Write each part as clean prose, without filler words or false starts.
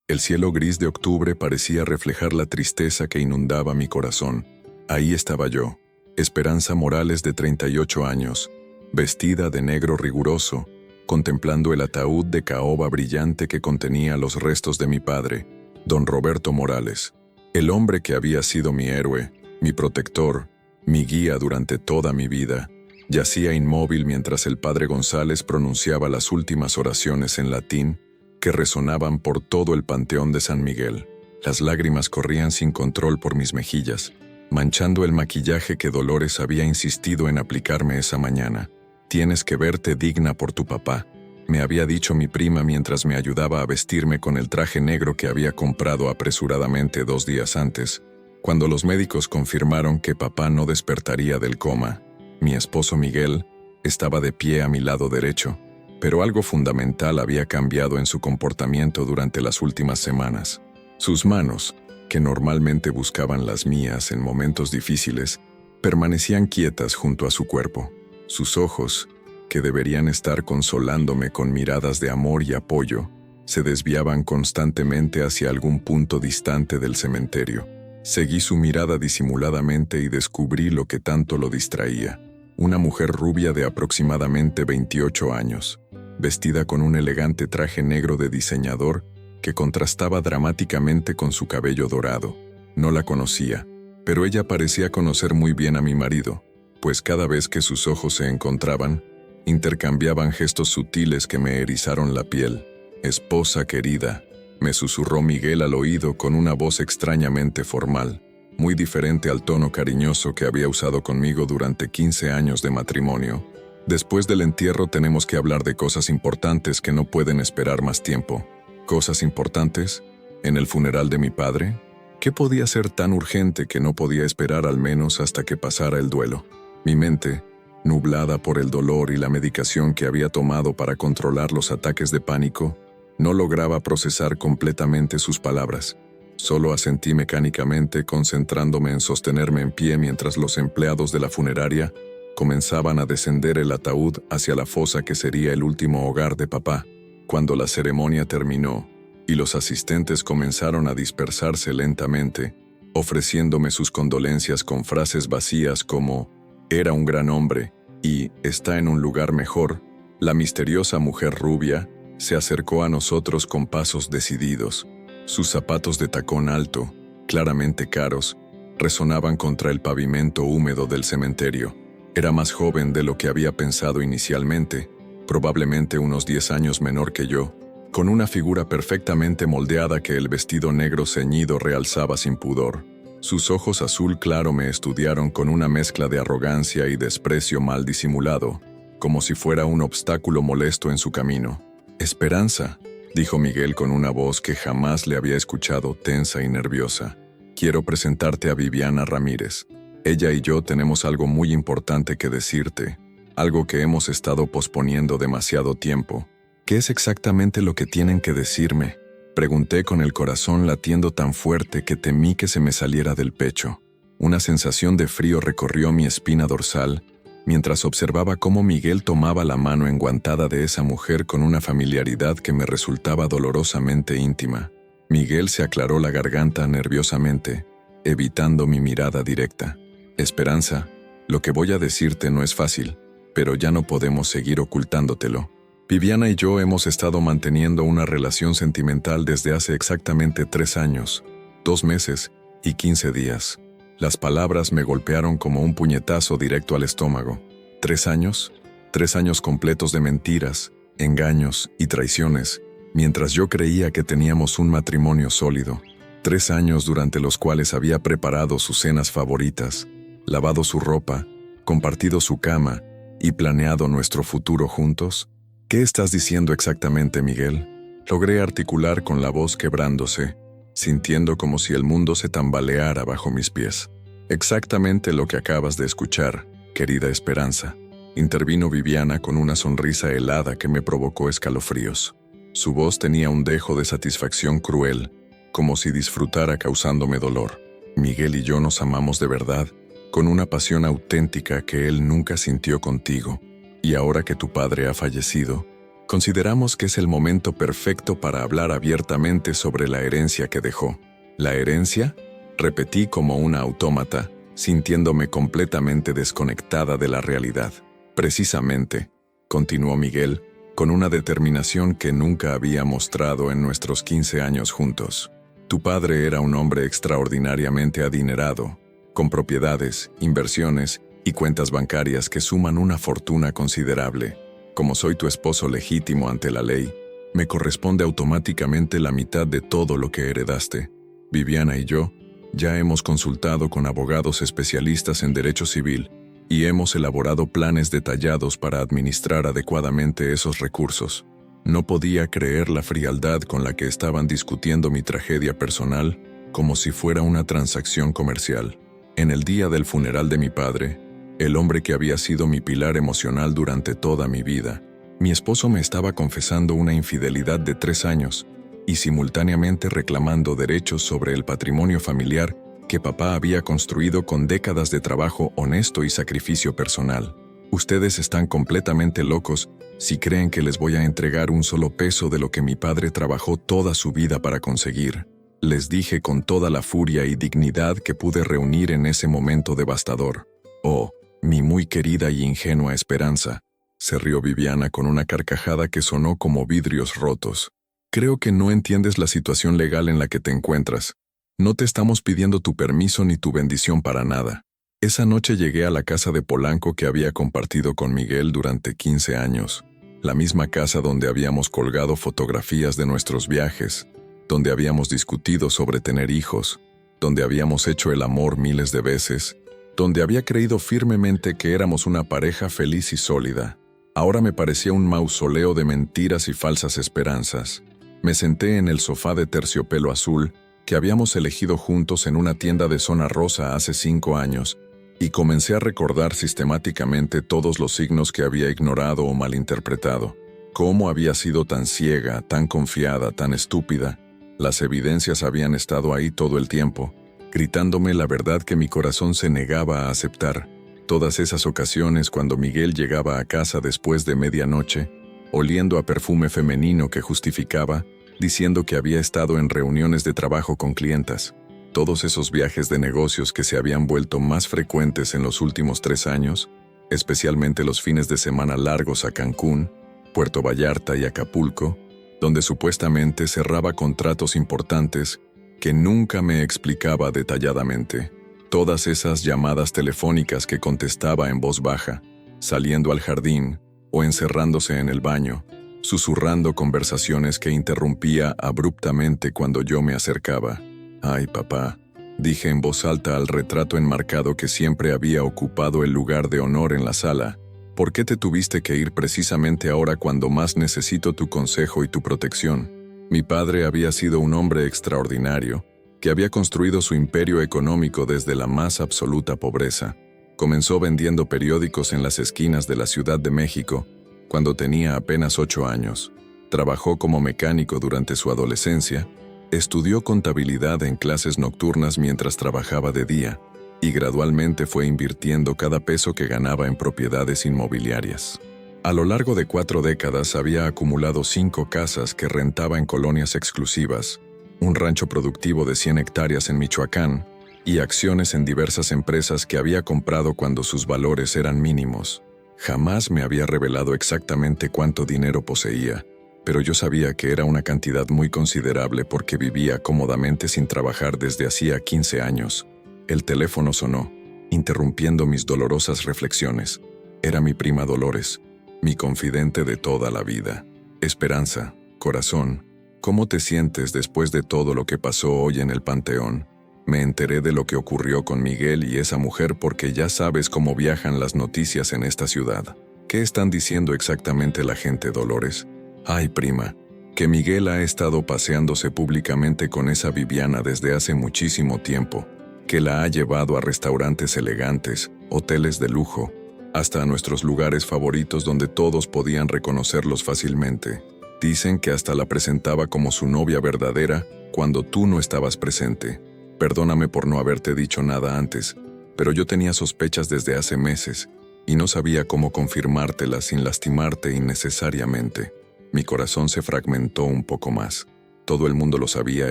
El cielo gris de octubre parecía reflejar la tristeza que inundaba mi corazón. Ahí estaba yo, Esperanza Morales de 38 años, vestida de negro riguroso, contemplando el ataúd de caoba brillante que contenía los restos de mi padre, don Roberto Morales, el hombre que había sido mi héroe, mi protector, mi guía durante toda mi vida. Yacía inmóvil mientras el padre González pronunciaba las últimas oraciones en latín que resonaban por todo el panteón de San Miguel. Las lágrimas corrían sin control por mis mejillas, manchando el maquillaje que Dolores había insistido en aplicarme esa mañana. «Tienes que verte digna por tu papá», me había dicho mi prima mientras me ayudaba a vestirme con el traje negro que había comprado apresuradamente 2 días antes. Cuando los médicos confirmaron que papá no despertaría del coma, mi esposo Miguel estaba de pie a mi lado derecho, pero algo fundamental había cambiado en su comportamiento durante las últimas semanas. Sus manos, que normalmente buscaban las mías en momentos difíciles, permanecían quietas junto a su cuerpo. Sus ojos, que deberían estar consolándome con miradas de amor y apoyo, se desviaban constantemente hacia algún punto distante del cementerio. Seguí su mirada disimuladamente y descubrí lo que tanto lo distraía. Una mujer rubia de aproximadamente 28 años, vestida con un elegante traje negro de diseñador que contrastaba dramáticamente con su cabello dorado. No la conocía, pero ella parecía conocer muy bien a mi marido, pues cada vez que sus ojos se encontraban, intercambiaban gestos sutiles que me erizaron la piel. «Esposa querida», me susurró Miguel al oído con una voz extrañamente formal, muy diferente al tono cariñoso que había usado conmigo durante 15 años de matrimonio. «Después del entierro tenemos que hablar de cosas importantes que no pueden esperar más tiempo». ¿Cosas importantes? ¿En el funeral de mi padre? ¿Qué podía ser tan urgente que no podía esperar al menos hasta que pasara el duelo? Mi mente, nublada por el dolor y la medicación que había tomado para controlar los ataques de pánico, no lograba procesar completamente sus palabras. Solo asentí mecánicamente, concentrándome en sostenerme en pie mientras los empleados de la funeraria comenzaban a descender el ataúd hacia la fosa que sería el último hogar de papá. Cuando la ceremonia terminó y los asistentes comenzaron a dispersarse lentamente, ofreciéndome sus condolencias con frases vacías como «era un gran hombre» y «está en un lugar mejor», la misteriosa mujer rubia se acercó a nosotros con pasos decididos. Sus zapatos de tacón alto, claramente caros, resonaban contra el pavimento húmedo del cementerio. Era más joven de lo que había pensado inicialmente, probablemente unos 10 años menor que yo, con una figura perfectamente moldeada que el vestido negro ceñido realzaba sin pudor. Sus ojos azul claro me estudiaron con una mezcla de arrogancia y desprecio mal disimulado, como si fuera un obstáculo molesto en su camino. «Esperanza», dijo Miguel con una voz que jamás le había escuchado, tensa y nerviosa. «Quiero presentarte a Viviana Ramírez. Ella y yo tenemos algo muy importante que decirte, algo que hemos estado posponiendo demasiado tiempo». «¿Qué es exactamente lo que tienen que decirme?», pregunté con el corazón latiendo tan fuerte que temí que se me saliera del pecho. Una sensación de frío recorrió mi espina dorsal mientras observaba cómo Miguel tomaba la mano enguantada de esa mujer con una familiaridad que me resultaba dolorosamente íntima. Miguel se aclaró la garganta nerviosamente, evitando mi mirada directa. «Esperanza, lo que voy a decirte no es fácil, pero ya no podemos seguir ocultándotelo. Viviana y yo hemos estado manteniendo una relación sentimental desde hace exactamente 3 años, 2 meses y 15 días. Las palabras me golpearon como un puñetazo directo al estómago. 3 años, 3 años completos de mentiras, engaños y traiciones, mientras yo creía que teníamos un matrimonio sólido. 3 años durante los cuales había preparado sus cenas favoritas, lavado su ropa, compartido su cama y planeado nuestro futuro juntos. «¿Qué estás diciendo exactamente, Miguel?», logré articular con la voz quebrándose, sintiendo como si el mundo se tambaleara bajo mis pies. «Exactamente lo que acabas de escuchar, querida Esperanza», intervino Viviana con una sonrisa helada que me provocó escalofríos. Su voz tenía un dejo de satisfacción cruel, como si disfrutara causándome dolor. «Miguel y yo nos amamos de verdad, con una pasión auténtica que él nunca sintió contigo. Y ahora que tu padre ha fallecido, Consideramos que es el momento perfecto para hablar abiertamente sobre la herencia que dejó. ¿La herencia? Repetí como una autómata, sintiéndome completamente desconectada de la realidad. Precisamente, continuó Miguel, con una determinación que nunca había mostrado en nuestros 15 años juntos. Tu padre era un hombre extraordinariamente adinerado, con propiedades, inversiones y cuentas bancarias que suman una fortuna considerable. Como soy tu esposo legítimo ante la ley, me corresponde automáticamente la mitad de todo lo que heredaste. Viviana y yo ya hemos consultado con abogados especialistas en derecho civil y hemos elaborado planes detallados para administrar adecuadamente esos recursos. No podía creer la frialdad con la que estaban discutiendo mi tragedia personal, como si fuera una transacción comercial. En el día del funeral de mi padre, el hombre que había sido mi pilar emocional durante toda mi vida, mi esposo me estaba confesando una infidelidad de 3 años y simultáneamente reclamando derechos sobre el patrimonio familiar que papá había construido con décadas de trabajo honesto y sacrificio personal. Ustedes están completamente locos si creen que les voy a entregar un solo peso de lo que mi padre trabajó toda su vida para conseguir, les dije con toda la furia y dignidad que pude reunir en ese momento devastador. Oh, mi muy querida y ingenua Esperanza, se rió Viviana con una carcajada que sonó como vidrios rotos. Creo que no entiendes la situación legal en la que te encuentras. No te estamos pidiendo tu permiso ni tu bendición para nada. Esa noche llegué a la casa de Polanco que había compartido con Miguel durante 15 años, la misma casa donde habíamos colgado fotografías de nuestros viajes, donde habíamos discutido sobre tener hijos, donde habíamos hecho el amor miles de veces, donde había creído firmemente que éramos una pareja feliz y sólida. Ahora me parecía un mausoleo de mentiras y falsas esperanzas. Me senté en el sofá de terciopelo azul que habíamos elegido juntos en una tienda de zona rosa hace 5 años, y comencé a recordar sistemáticamente todos los signos que había ignorado o malinterpretado. ¿Cómo había sido tan ciega, tan confiada, tan estúpida? Las evidencias habían estado ahí todo el tiempo, gritándome la verdad que mi corazón se negaba a aceptar. Todas esas ocasiones cuando Miguel llegaba a casa después de medianoche, oliendo a perfume femenino que justificaba, diciendo que había estado en reuniones de trabajo con clientas. Todos esos viajes de negocios que se habían vuelto más frecuentes en los últimos 3 años, especialmente los fines de semana largos a Cancún, Puerto Vallarta y Acapulco, donde supuestamente cerraba contratos importantes que nunca me explicaba detalladamente. Todas esas llamadas telefónicas que contestaba en voz baja, saliendo al jardín o encerrándose en el baño, susurrando conversaciones que interrumpía abruptamente cuando yo me acercaba. «Ay, papá», dije en voz alta al retrato enmarcado que siempre había ocupado el lugar de honor en la sala. ¿Por qué te tuviste que ir precisamente ahora cuando más necesito tu consejo y tu protección? Mi padre había sido un hombre extraordinario, que había construido su imperio económico desde la más absoluta pobreza. Comenzó vendiendo periódicos en las esquinas de la Ciudad de México, cuando tenía apenas 8 años. Trabajó como mecánico durante su adolescencia, estudió contabilidad en clases nocturnas mientras trabajaba de día, y gradualmente fue invirtiendo cada peso que ganaba en propiedades inmobiliarias. A lo largo de 4 décadas había acumulado 5 casas que rentaba en colonias exclusivas, un rancho productivo de 100 hectáreas en Michoacán, y acciones en diversas empresas que había comprado cuando sus valores eran mínimos. Jamás me había revelado exactamente cuánto dinero poseía, pero yo sabía que era una cantidad muy considerable porque vivía cómodamente sin trabajar desde hacía 15 años. El teléfono sonó, interrumpiendo mis dolorosas reflexiones. Era mi prima Dolores, mi confidente de toda la vida. Esperanza, corazón, ¿cómo te sientes después de todo lo que pasó hoy en el Panteón? Me enteré de lo que ocurrió con Miguel y esa mujer porque ya sabes cómo viajan las noticias en esta ciudad. ¿Qué están diciendo exactamente la gente, Dolores? Ay, prima, que Miguel ha estado paseándose públicamente con esa Viviana desde hace muchísimo tiempo, que la ha llevado a restaurantes elegantes, hoteles de lujo, hasta a nuestros lugares favoritos donde todos podían reconocerlos fácilmente. Dicen que hasta la presentaba como su novia verdadera cuando tú no estabas presente. Perdóname por no haberte dicho nada antes, pero yo tenía sospechas desde hace meses y no sabía cómo confirmártelas sin lastimarte innecesariamente. Mi corazón se fragmentó un poco más. Todo el mundo lo sabía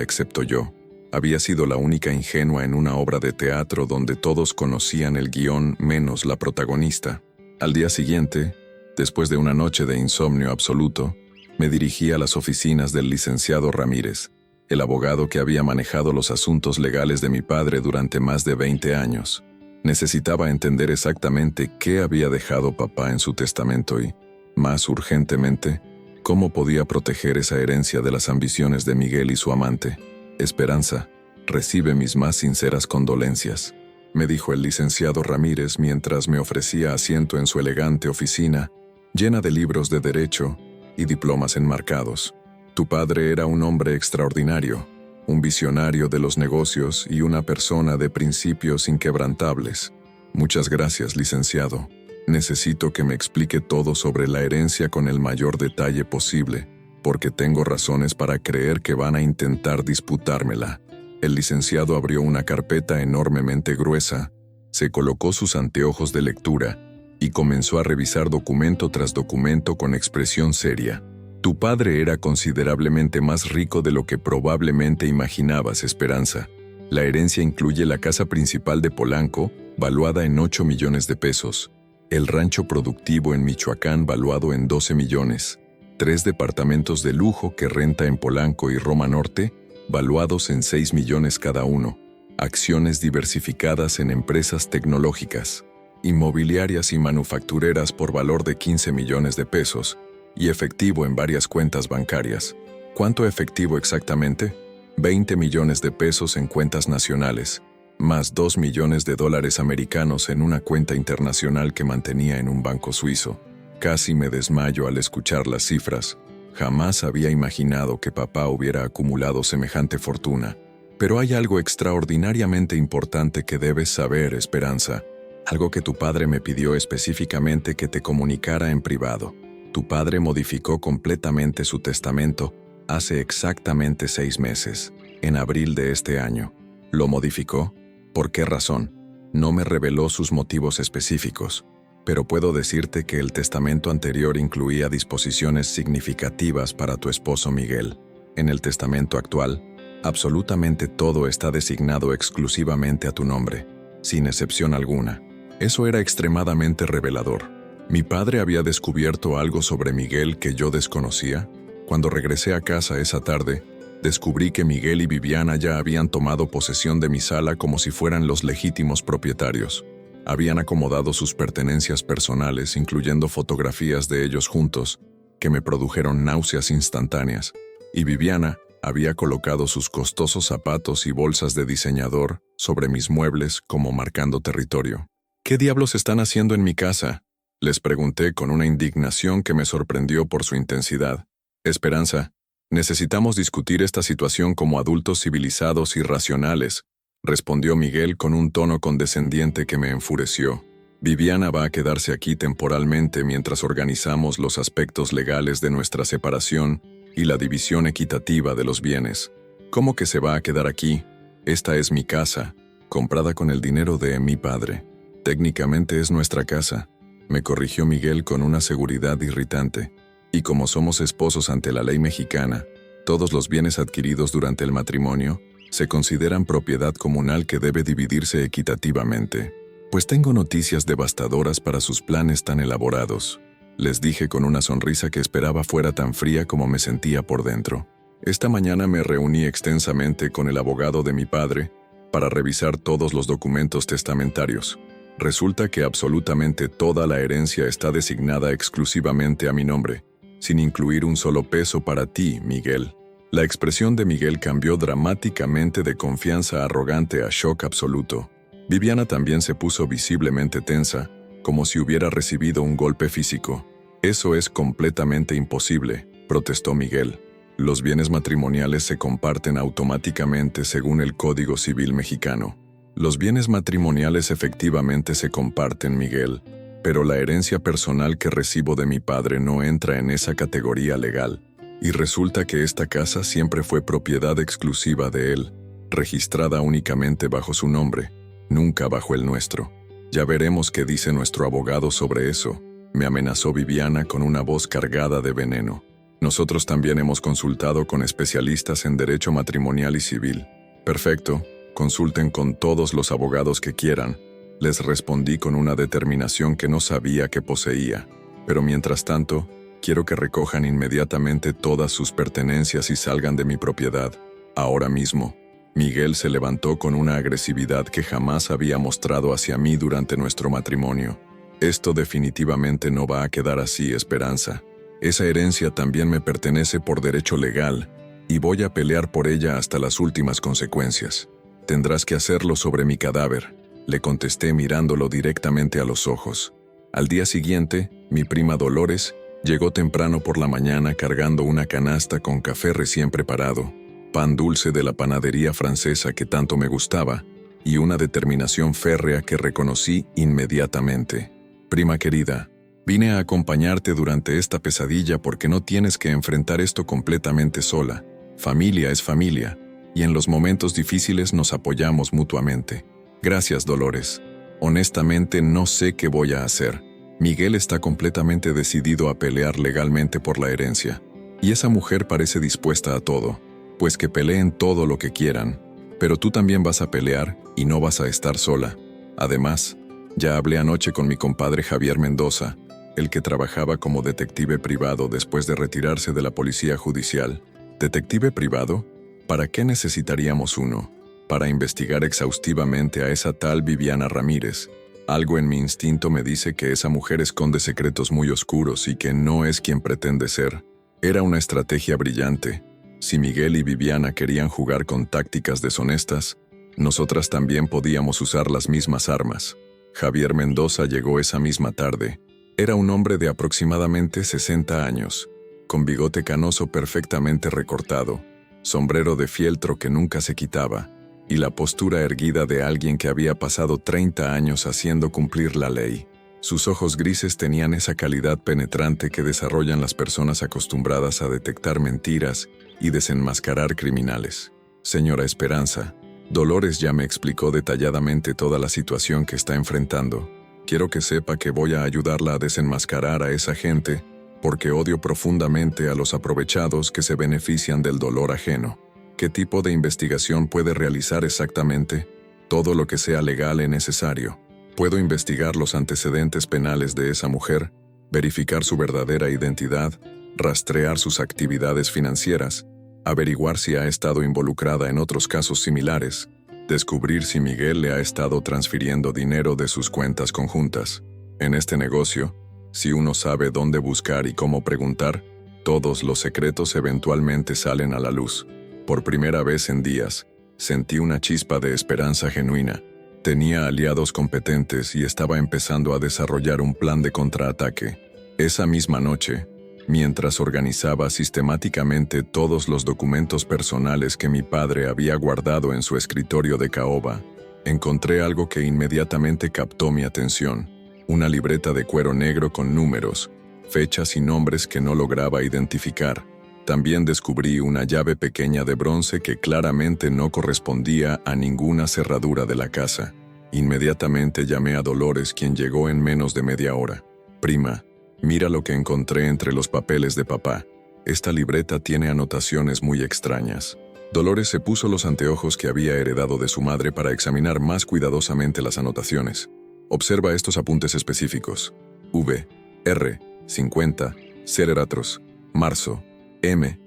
excepto yo. Había sido la única ingenua en una obra de teatro donde todos conocían el guión menos la protagonista. Al día siguiente, después de una noche de insomnio absoluto, me dirigí a las oficinas del licenciado Ramírez, el abogado que había manejado los asuntos legales de mi padre durante más de 20 años. Necesitaba entender exactamente qué había dejado papá en su testamento y, más urgentemente, cómo podía proteger esa herencia de las ambiciones de Miguel y su amante. Esperanza, recibe mis más sinceras condolencias, me dijo el licenciado Ramírez mientras me ofrecía asiento en su elegante oficina, llena de libros de derecho y diplomas enmarcados. Tu padre era un hombre extraordinario, un visionario de los negocios y una persona de principios inquebrantables. Muchas gracias, licenciado. Necesito que me explique todo sobre la herencia con el mayor detalle posible, porque tengo razones para creer que van a intentar disputármela. El licenciado abrió una carpeta enormemente gruesa, se colocó sus anteojos de lectura y comenzó a revisar documento tras documento con expresión seria. Tu padre era considerablemente más rico de lo que probablemente imaginabas, Esperanza. La herencia incluye la casa principal de Polanco, valuada en 8 millones de pesos, el rancho productivo en Michoacán valuado en 12 millones, 3 departamentos de lujo que renta en Polanco y Roma Norte, valuados en 6 millones cada uno, acciones diversificadas en empresas tecnológicas, inmobiliarias y manufactureras por valor de 15 millones de pesos, y efectivo en varias cuentas bancarias. ¿Cuánto efectivo exactamente? 20 millones de pesos en cuentas nacionales, más 2 millones de dólares americanos en una cuenta internacional que mantenía en un banco suizo. Casi me desmayo al escuchar las cifras. Jamás había imaginado que papá hubiera acumulado semejante fortuna. Pero hay algo extraordinariamente importante que debes saber, Esperanza. Algo que tu padre me pidió específicamente que te comunicara en privado. Tu padre modificó completamente su testamento hace exactamente 6 meses, en abril de este año. ¿Lo modificó? ¿Por qué razón? No me reveló sus motivos específicos, pero puedo decirte que el testamento anterior incluía disposiciones significativas para tu esposo Miguel. En el testamento actual, absolutamente todo está designado exclusivamente a tu nombre, sin excepción alguna. Eso era extremadamente revelador. Mi padre había descubierto algo sobre Miguel que yo desconocía. Cuando regresé a casa esa tarde, descubrí que Miguel y Viviana ya habían tomado posesión de mi sala como si fueran los legítimos propietarios. Habían acomodado sus pertenencias personales, incluyendo fotografías de ellos juntos, que me produjeron náuseas instantáneas, y Viviana había colocado sus costosos zapatos y bolsas de diseñador sobre mis muebles como marcando territorio. ¿Qué diablos están haciendo en mi casa?, les pregunté con una indignación que me sorprendió por su intensidad. Esperanza, necesitamos discutir esta situación como adultos civilizados y racionales, respondió Miguel con un tono condescendiente que me enfureció. Viviana va a quedarse aquí temporalmente mientras organizamos los aspectos legales de nuestra separación y la división equitativa de los bienes. ¿Cómo que se va a quedar aquí? Esta es mi casa, comprada con el dinero de mi padre. Técnicamente es nuestra casa, me corrigió Miguel con una seguridad irritante. Y como somos esposos ante la ley mexicana, todos los bienes adquiridos durante el matrimonio se consideran propiedad comunal que debe dividirse equitativamente. Pues tengo noticias devastadoras para sus planes tan elaborados, les dije con una sonrisa que esperaba fuera tan fría como me sentía por dentro. Esta mañana me reuní extensamente con el abogado de mi padre para revisar todos los documentos testamentarios. Resulta que absolutamente toda la herencia está designada exclusivamente a mi nombre, sin incluir un solo peso para ti, Miguel. La expresión de Miguel cambió dramáticamente de confianza arrogante a shock absoluto. Viviana también se puso visiblemente tensa, como si hubiera recibido un golpe físico. Eso es completamente imposible, protestó Miguel. Los bienes matrimoniales se comparten automáticamente según el Código Civil mexicano. Los bienes matrimoniales efectivamente se comparten, Miguel, pero la herencia personal que recibo de mi padre no entra en esa categoría legal. Y resulta que esta casa siempre fue propiedad exclusiva de él, registrada únicamente bajo su nombre, nunca bajo el nuestro. Ya veremos qué dice nuestro abogado sobre eso, me amenazó Viviana con una voz cargada de veneno. Nosotros también hemos consultado con especialistas en derecho matrimonial y civil. Perfecto, consulten con todos los abogados que quieran. Les respondí con una determinación que no sabía que poseía. Pero mientras tanto, quiero que recojan inmediatamente todas sus pertenencias y salgan de mi propiedad. Ahora mismo. Miguel se levantó con una agresividad que jamás había mostrado hacia mí durante nuestro matrimonio. Esto definitivamente no va a quedar así, Esperanza. Esa herencia también me pertenece por derecho legal, y voy a pelear por ella hasta las últimas consecuencias. Tendrás que hacerlo sobre mi cadáver, le contesté mirándolo directamente a los ojos. Al día siguiente, mi prima Dolores llegó temprano por la mañana cargando una canasta con café recién preparado, pan dulce de la panadería francesa que tanto me gustaba, y una determinación férrea que reconocí inmediatamente. Prima querida, vine a acompañarte durante esta pesadilla porque no tienes que enfrentar esto completamente sola. Familia es familia, y en los momentos difíciles nos apoyamos mutuamente. Gracias, Dolores. Honestamente no sé qué voy a hacer. Miguel está completamente decidido a pelear legalmente por la herencia, y esa mujer parece dispuesta a todo. Pues que peleen todo lo que quieran, pero tú también vas a pelear y no vas a estar sola. Además, ya hablé anoche con mi compadre Javier Mendoza, el que trabajaba como detective privado después de retirarse de la policía judicial. ¿Detective privado? ¿Para qué necesitaríamos uno? Para investigar exhaustivamente a esa tal Viviana Ramírez. Algo en mi instinto me dice que esa mujer esconde secretos muy oscuros y que no es quien pretende ser. Era una estrategia brillante. Si Miguel y Viviana querían jugar con tácticas deshonestas, nosotras también podíamos usar las mismas armas. Javier Mendoza llegó esa misma tarde. Era un hombre de aproximadamente 60 años, con bigote canoso perfectamente recortado, sombrero de fieltro que nunca se quitaba, y la postura erguida de alguien que había pasado 30 años haciendo cumplir la ley. Sus ojos grises tenían esa calidad penetrante que desarrollan las personas acostumbradas a detectar mentiras y desenmascarar criminales. Señora Esperanza, Dolores ya me explicó detalladamente toda la situación que está enfrentando. Quiero que sepa que voy a ayudarla a desenmascarar a esa gente, porque odio profundamente a los aprovechados que se benefician del dolor ajeno. ¿Qué tipo de investigación puede realizar exactamente? Todo lo que sea legal y necesario. Puedo investigar los antecedentes penales de esa mujer, verificar su verdadera identidad, rastrear sus actividades financieras, averiguar si ha estado involucrada en otros casos similares, descubrir si Miguel le ha estado transfiriendo dinero de sus cuentas conjuntas. En este negocio, si uno sabe dónde buscar y cómo preguntar, todos los secretos eventualmente salen a la luz. Por primera vez en días, sentí una chispa de esperanza genuina. Tenía aliados competentes y estaba empezando a desarrollar un plan de contraataque. Esa misma noche, mientras organizaba sistemáticamente todos los documentos personales que mi padre había guardado en su escritorio de caoba, encontré algo que inmediatamente captó mi atención: una libreta de cuero negro con números, fechas y nombres que no lograba identificar. También descubrí una llave pequeña de bronce que claramente no correspondía a ninguna cerradura de la casa. Inmediatamente llamé a Dolores, quien llegó en menos de media hora. Prima, mira lo que encontré entre los papeles de papá. Esta libreta tiene anotaciones muy extrañas. Dolores se puso los anteojos que había heredado de su madre para examinar más cuidadosamente las anotaciones. Observa estos apuntes específicos. V, R, 50, Cereratros, marzo, M,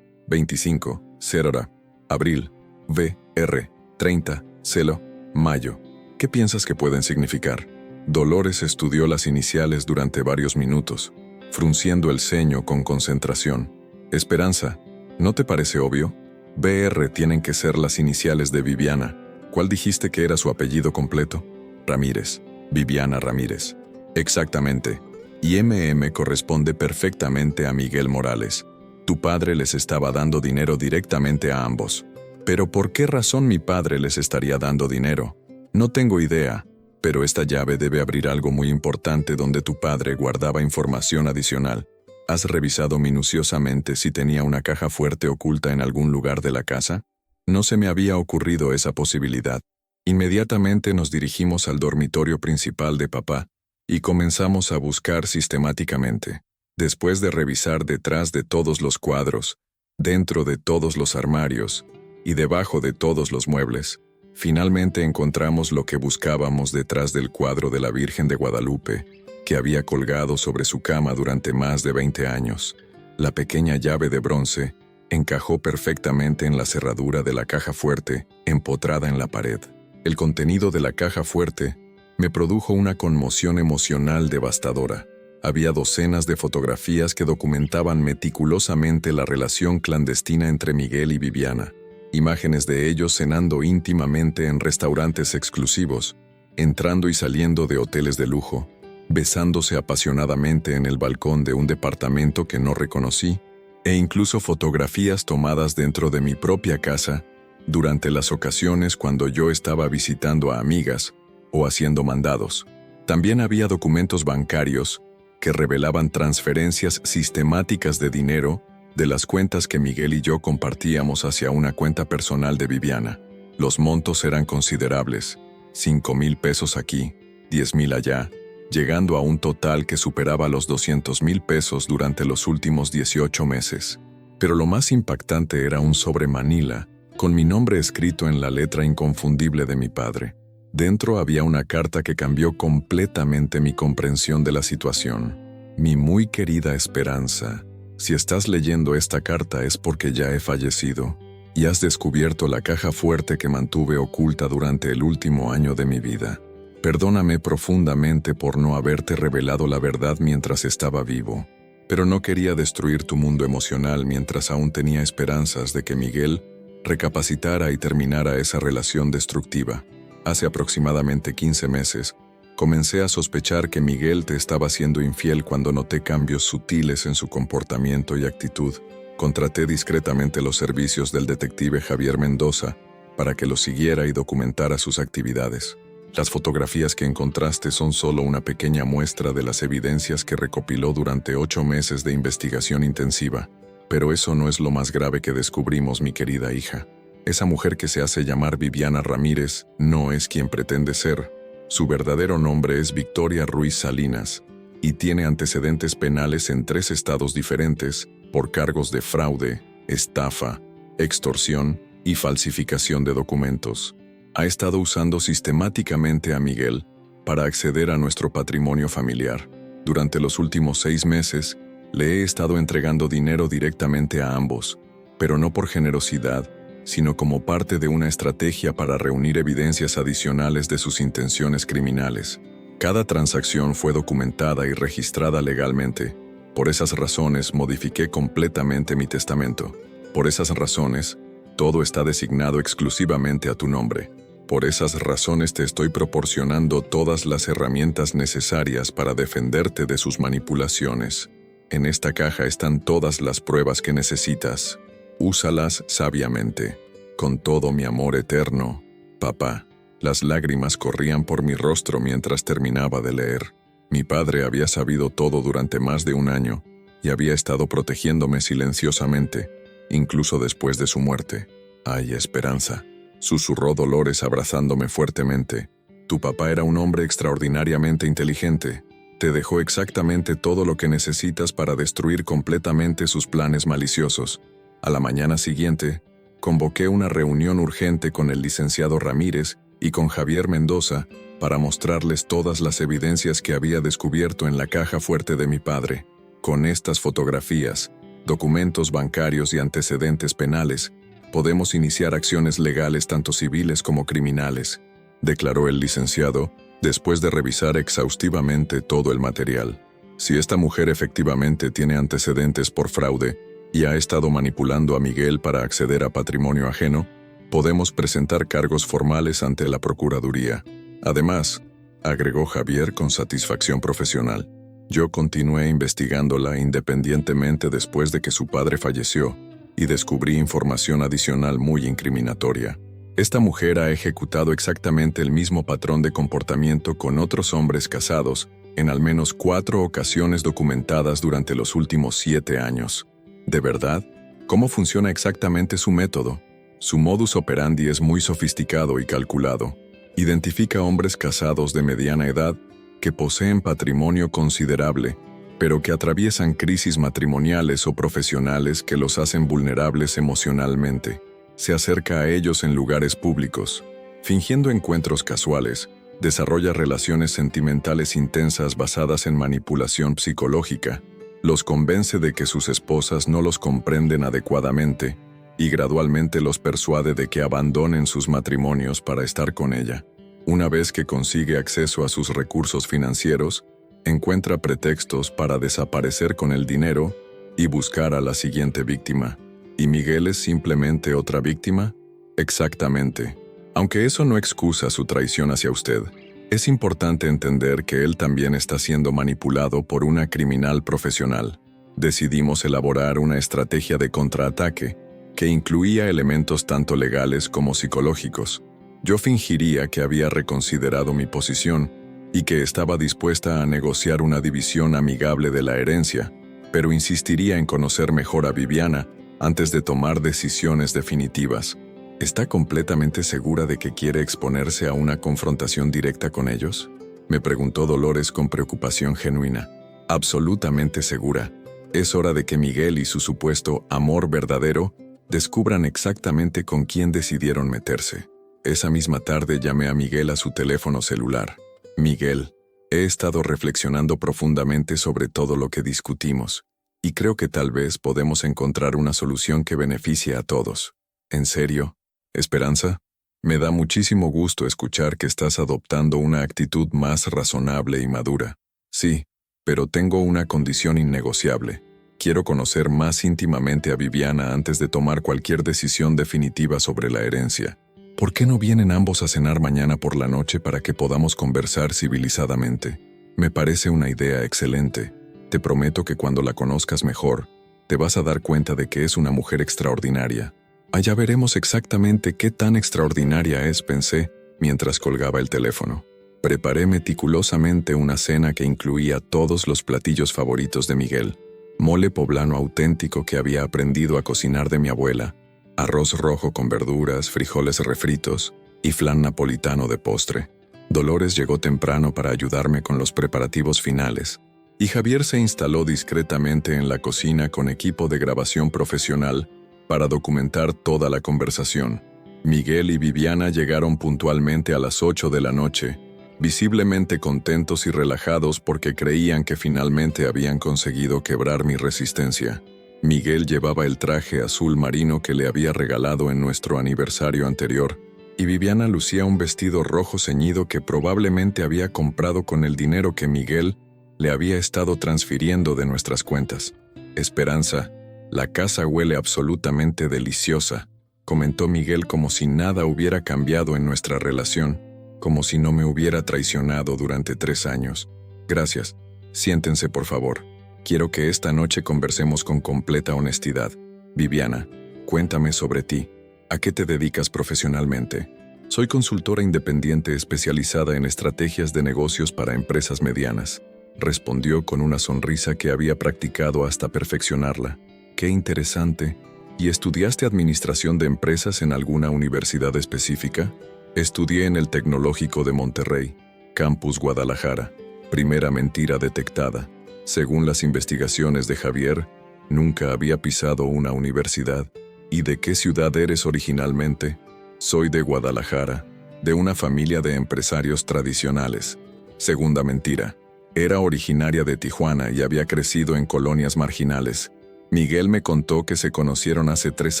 25, Cerora, abril, V, R, 30, Celo, mayo. ¿Qué piensas que pueden significar? Dolores estudió las iniciales durante varios minutos, frunciendo el ceño con concentración. Esperanza, ¿no te parece obvio? BR tienen que ser las iniciales de Viviana. ¿Cuál dijiste que era su apellido completo? Ramírez. Viviana Ramírez. Exactamente. Y MM corresponde perfectamente a Miguel Morales. Tu padre les estaba dando dinero directamente a ambos. ¿Pero por qué razón mi padre les estaría dando dinero? No tengo idea, pero esta llave debe abrir algo muy importante donde tu padre guardaba información adicional. ¿Has revisado minuciosamente si tenía una caja fuerte oculta en algún lugar de la casa? No se me había ocurrido esa posibilidad. Inmediatamente nos dirigimos al dormitorio principal de papá y comenzamos a buscar sistemáticamente. Después de revisar detrás de todos los cuadros, dentro de todos los armarios y debajo de todos los muebles, finalmente encontramos lo que buscábamos detrás del cuadro de la Virgen de Guadalupe, que había colgado sobre su cama durante más de 20 años. La pequeña llave de bronce encajó perfectamente en la cerradura de la caja fuerte, empotrada en la pared. El contenido de la caja fuerte me produjo una conmoción emocional devastadora. Había docenas de fotografías que documentaban meticulosamente la relación clandestina entre Miguel y Viviana. Imágenes de ellos cenando íntimamente en restaurantes exclusivos, entrando y saliendo de hoteles de lujo, besándose apasionadamente en el balcón de un departamento que no reconocí, e incluso fotografías tomadas dentro de mi propia casa durante las ocasiones cuando yo estaba visitando a amigas o haciendo mandados. También había documentos bancarios que revelaban transferencias sistemáticas de dinero de las cuentas que Miguel y yo compartíamos hacia una cuenta personal de Viviana. Los montos eran considerables, 5,000 pesos aquí, 10,000 allá, llegando a un total que superaba los 200,000 pesos durante los últimos 18 meses. Pero lo más impactante era un sobre Manila, con mi nombre escrito en la letra inconfundible de mi padre. Dentro había una carta que cambió completamente mi comprensión de la situación. Mi muy querida Esperanza, si estás leyendo esta carta es porque ya he fallecido y has descubierto la caja fuerte que mantuve oculta durante el último año de mi vida. Perdóname profundamente por no haberte revelado la verdad mientras estaba vivo, pero no quería destruir tu mundo emocional mientras aún tenía esperanzas de que Miguel recapacitara y terminara esa relación destructiva. Hace aproximadamente 15 meses, comencé a sospechar que Miguel te estaba siendo infiel cuando noté cambios sutiles en su comportamiento y actitud. Contraté discretamente los servicios del detective Javier Mendoza para que lo siguiera y documentara sus actividades. Las fotografías que encontraste son solo una pequeña muestra de las evidencias que recopiló durante 8 meses de investigación intensiva. Pero eso no es lo más grave que descubrimos, mi querida hija. Esa mujer que se hace llamar Viviana Ramírez no es quien pretende ser. Su verdadero nombre es Victoria Ruiz Salinas y tiene antecedentes penales en 3 estados diferentes por cargos de fraude, estafa, extorsión y falsificación de documentos. Ha estado usando sistemáticamente a Miguel para acceder a nuestro patrimonio familiar. Durante los últimos 6 meses, le he estado entregando dinero directamente a ambos, pero no por generosidad, sino como parte de una estrategia para reunir evidencias adicionales de sus intenciones criminales. Cada transacción fue documentada y registrada legalmente. Por esas razones, modifiqué completamente mi testamento. Por esas razones, todo está designado exclusivamente a tu nombre. Por esas razones te estoy proporcionando todas las herramientas necesarias para defenderte de sus manipulaciones. En esta caja están todas las pruebas que necesitas. Úsalas sabiamente. Con todo mi amor eterno, papá. Las lágrimas corrían por mi rostro mientras terminaba de leer. Mi padre había sabido todo durante más de un año y había estado protegiéndome silenciosamente, incluso después de su muerte. ¡Ay, Esperanza! Susurró Dolores abrazándome fuertemente. Tu papá era un hombre extraordinariamente inteligente. Te dejó exactamente todo lo que necesitas para destruir completamente sus planes maliciosos. A la mañana siguiente, convoqué una reunión urgente con el licenciado Ramírez y con Javier Mendoza para mostrarles todas las evidencias que había descubierto en la caja fuerte de mi padre. Con estas fotografías, documentos bancarios y antecedentes penales, podemos iniciar acciones legales tanto civiles como criminales, declaró el licenciado, después de revisar exhaustivamente todo el material. Si esta mujer efectivamente tiene antecedentes por fraude y ha estado manipulando a Miguel para acceder a patrimonio ajeno, podemos presentar cargos formales ante la Procuraduría. Además, agregó Javier con satisfacción profesional, yo continué investigándola independientemente después de que su padre falleció y descubrí información adicional muy incriminatoria. Esta mujer ha ejecutado exactamente el mismo patrón de comportamiento con otros hombres casados en al menos 4 ocasiones documentadas durante los últimos 7 años. ¿De verdad? ¿Cómo funciona exactamente su método? Su modus operandi es muy sofisticado y calculado. Identifica hombres casados de mediana edad que poseen patrimonio considerable pero que atraviesan crisis matrimoniales o profesionales que los hacen vulnerables emocionalmente. Se acerca a ellos en lugares públicos, fingiendo encuentros casuales, desarrolla relaciones sentimentales intensas basadas en manipulación psicológica, los convence de que sus esposas no los comprenden adecuadamente y gradualmente los persuade de que abandonen sus matrimonios para estar con ella. Una vez que consigue acceso a sus recursos financieros, encuentra pretextos para desaparecer con el dinero y buscar a la siguiente víctima. ¿Y Miguel es simplemente otra víctima? Exactamente. Aunque eso no excusa su traición hacia usted, es importante entender que él también está siendo manipulado por una criminal profesional. Decidimos elaborar una estrategia de contraataque que incluía elementos tanto legales como psicológicos. Yo fingiría que había reconsiderado mi posición y que estaba dispuesta a negociar una división amigable de la herencia, pero insistiría en conocer mejor a Viviana antes de tomar decisiones definitivas. ¿Está completamente segura de que quiere exponerse a una confrontación directa con ellos?, me preguntó Dolores con preocupación genuina. Absolutamente segura. Es hora de que Miguel y su supuesto amor verdadero descubran exactamente con quién decidieron meterse. Esa misma tarde llamé a Miguel a su teléfono celular. Miguel, he estado reflexionando profundamente sobre todo lo que discutimos, y creo que tal vez podemos encontrar una solución que beneficie a todos. ¿En serio? ¿Esperanza? Me da muchísimo gusto escuchar que estás adoptando una actitud más razonable y madura. Sí, pero tengo una condición innegociable. Quiero conocer más íntimamente a Viviana antes de tomar cualquier decisión definitiva sobre la herencia. ¿Por qué no vienen ambos a cenar mañana por la noche para que podamos conversar civilizadamente? Me parece una idea excelente. Te prometo que cuando la conozcas mejor, te vas a dar cuenta de que es una mujer extraordinaria. Allá veremos exactamente qué tan extraordinaria es, pensé, mientras colgaba el teléfono. Preparé meticulosamente una cena que incluía todos los platillos favoritos de Miguel. Mole poblano auténtico que había aprendido a cocinar de mi abuela, arroz rojo con verduras, frijoles refritos y flan napolitano de postre. Dolores llegó temprano para ayudarme con los preparativos finales, y Javier se instaló discretamente en la cocina con equipo de grabación profesional para documentar toda la conversación. Miguel y Viviana llegaron puntualmente a las 8 de la noche, visiblemente contentos y relajados porque creían que finalmente habían conseguido quebrar mi resistencia. Miguel llevaba el traje azul marino que le había regalado en nuestro aniversario anterior, y Viviana lucía un vestido rojo ceñido que probablemente había comprado con el dinero que Miguel le había estado transfiriendo de nuestras cuentas. Esperanza, la casa huele absolutamente deliciosa, comentó Miguel como si nada hubiera cambiado en nuestra relación, como si no me hubiera traicionado durante 3 años. Gracias. Siéntense, por favor. Quiero que esta noche conversemos con completa honestidad. Viviana, cuéntame sobre ti. ¿A qué te dedicas profesionalmente? Soy consultora independiente especializada en estrategias de negocios para empresas medianas, respondió con una sonrisa que había practicado hasta perfeccionarla. Qué interesante. ¿Y estudiaste administración de empresas en alguna universidad específica? Estudié en el Tecnológico de Monterrey, Campus Guadalajara. Primera mentira detectada. Según las investigaciones de Javier, nunca había pisado una universidad. ¿Y de qué ciudad eres originalmente? Soy de Guadalajara, de una familia de empresarios tradicionales. Segunda mentira. Era originaria de Tijuana y había crecido en colonias marginales. Miguel me contó que se conocieron hace 3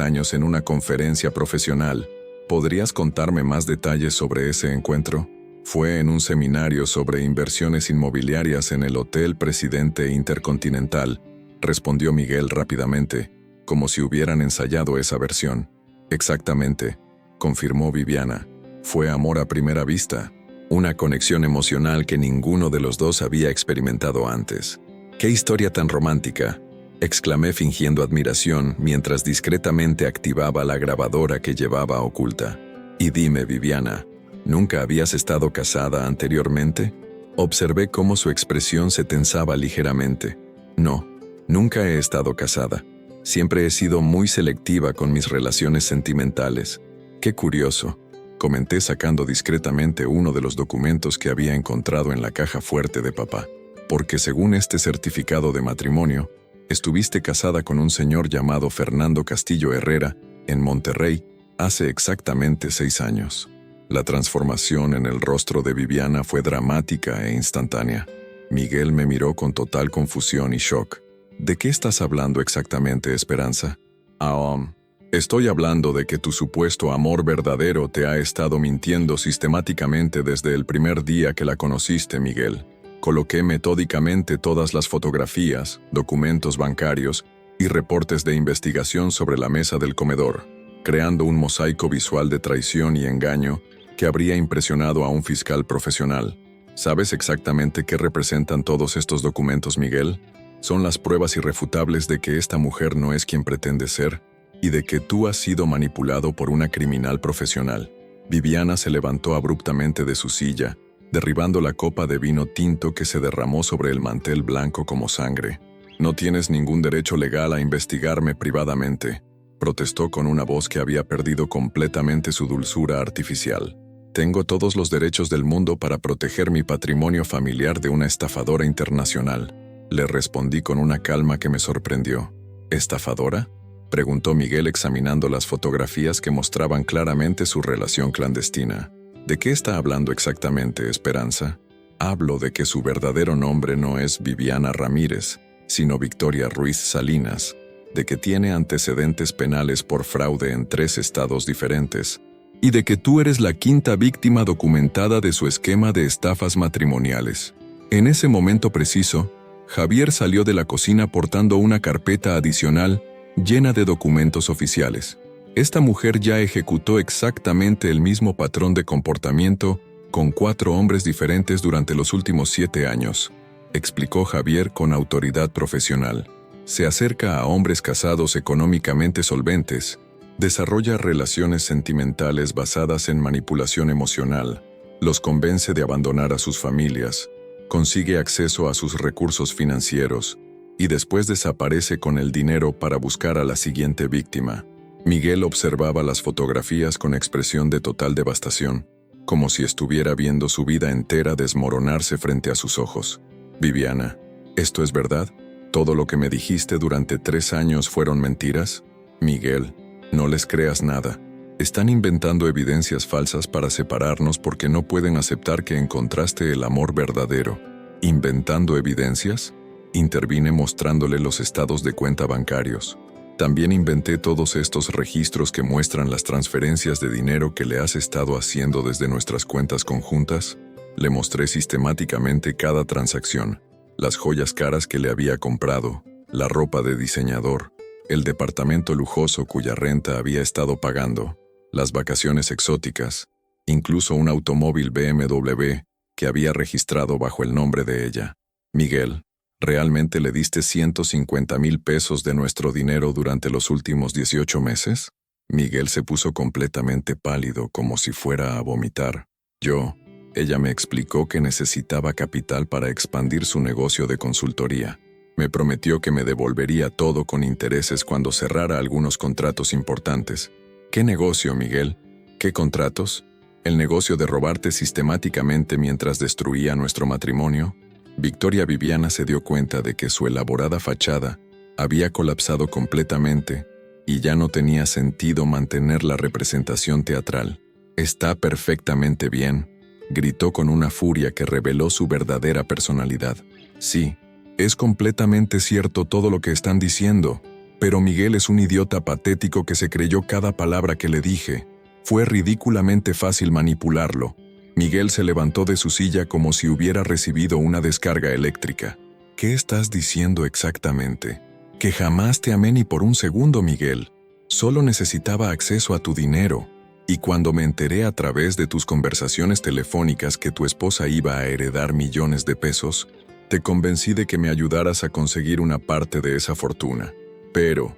años en una conferencia profesional. ¿Podrías contarme más detalles sobre ese encuentro? Fue en un seminario sobre inversiones inmobiliarias en el Hotel Presidente Intercontinental, respondió Miguel rápidamente, como si hubieran ensayado esa versión. Exactamente, confirmó Viviana. Fue amor a primera vista, una conexión emocional que ninguno de los dos había experimentado antes. ¡Qué historia tan romántica!, exclamé fingiendo admiración mientras discretamente activaba la grabadora que llevaba oculta. Y dime, Viviana, ¿nunca habías estado casada anteriormente? Observé cómo su expresión se tensaba ligeramente. No, nunca he estado casada. Siempre he sido muy selectiva con mis relaciones sentimentales. Qué curioso, comenté sacando discretamente uno de los documentos que había encontrado en la caja fuerte de papá. porque según este certificado de matrimonio, estuviste casada con un señor llamado Fernando Castillo Herrera, en Monterrey, hace exactamente 6 años. La transformación en el rostro de Viviana fue dramática e instantánea. Miguel me miró con total confusión y shock. ¿De qué estás hablando exactamente, Esperanza? Estoy hablando de que tu supuesto amor verdadero te ha estado mintiendo sistemáticamente desde el primer día que la conociste, Miguel. Coloqué metódicamente todas las fotografías, documentos bancarios y reportes de investigación sobre la mesa del comedor, creando un mosaico visual de traición y engaño que habría impresionado a un fiscal profesional. ¿Sabes exactamente qué representan todos estos documentos, Miguel? Son las pruebas irrefutables de que esta mujer no es quien pretende ser y de que tú has sido manipulado por una criminal profesional. Viviana se levantó abruptamente de su silla, derribando la copa de vino tinto que se derramó sobre el mantel blanco como sangre. No tienes ningún derecho legal a investigarme privadamente, protestó con una voz que había perdido completamente su dulzura artificial. Tengo todos los derechos del mundo para proteger mi patrimonio familiar de una estafadora internacional, le respondí con una calma que me sorprendió. ¿Estafadora?, preguntó Miguel examinando las fotografías que mostraban claramente su relación clandestina. ¿De qué está hablando exactamente, Esperanza? Hablo de que su verdadero nombre no es Viviana Ramírez, sino Victoria Ruiz Salinas, de que tiene antecedentes penales por fraude en 3 estados diferentes, y de que tú eres la 5ª víctima documentada de su esquema de estafas matrimoniales. En ese momento preciso, Javier salió de la cocina portando una carpeta adicional llena de documentos oficiales. Esta mujer ya ejecutó exactamente el mismo patrón de comportamiento con 4 hombres diferentes durante los últimos 7 años, explicó Javier con autoridad profesional. Se acerca a hombres casados económicamente solventes, desarrolla relaciones sentimentales basadas en manipulación emocional, los convence de abandonar a sus familias, consigue acceso a sus recursos financieros y después desaparece con el dinero para buscar a la siguiente víctima. Miguel observaba las fotografías con expresión de total devastación, como si estuviera viendo su vida entera desmoronarse frente a sus ojos. Viviana, ¿esto es verdad? ¿Todo lo que me dijiste durante 3 años fueron mentiras? Miguel, no les creas nada. Están inventando evidencias falsas para separarnos porque no pueden aceptar que encontraste el amor verdadero. ¿Inventando evidencias? Intervine mostrándole los estados de cuenta bancarios. También inventé todos estos registros que muestran las transferencias de dinero que le has estado haciendo desde nuestras cuentas conjuntas. Le mostré sistemáticamente cada transacción, las joyas caras que le había comprado, la ropa de diseñador, el departamento lujoso cuya renta había estado pagando, las vacaciones exóticas, incluso un automóvil BMW que había registrado bajo el nombre de ella. Miguel, ¿realmente le diste 150,000 pesos de nuestro dinero durante los últimos 18 meses? Miguel se puso completamente pálido, como si fuera a vomitar. Ella me explicó que necesitaba capital para expandir su negocio de consultoría. Me prometió que me devolvería todo con intereses cuando cerrara algunos contratos importantes. ¿Qué negocio, Miguel? ¿Qué contratos? ¿El negocio de robarte sistemáticamente mientras destruía nuestro matrimonio? Victoria Viviana se dio cuenta de que su elaborada fachada había colapsado completamente y ya no tenía sentido mantener la representación teatral. «Está perfectamente bien», gritó con una furia que reveló su verdadera personalidad. «Sí, es completamente cierto todo lo que están diciendo, pero Miguel es un idiota patético que se creyó cada palabra que le dije. Fue ridículamente fácil manipularlo». Miguel se levantó de su silla como si hubiera recibido una descarga eléctrica. «¿Qué estás diciendo exactamente? Que jamás te amé ni por un segundo, Miguel. Solo necesitaba acceso a tu dinero. Y cuando me enteré a través de tus conversaciones telefónicas que tu esposa iba a heredar millones de pesos, te convencí de que me ayudaras a conseguir una parte de esa fortuna. Pero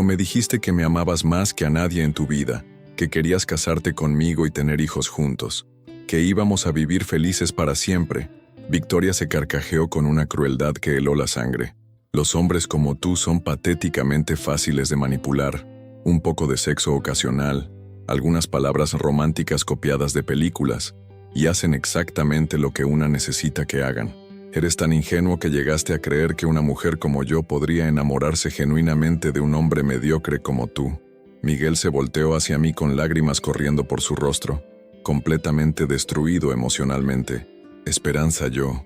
me dijiste que me amabas más que a nadie en tu vida, que querías casarte conmigo y tener hijos juntos, que íbamos a vivir felices para siempre». Victoria se carcajeó con una crueldad que heló la sangre. «Los hombres como tú son patéticamente fáciles de manipular. Un poco de sexo ocasional, algunas palabras románticas copiadas de películas, y hacen exactamente lo que una necesita que hagan. Eres tan ingenuo que llegaste a creer que una mujer como yo podría enamorarse genuinamente de un hombre mediocre como tú. Miguel se volteó hacia mí con lágrimas corriendo por su rostro, completamente destruido emocionalmente. Esperanza, yo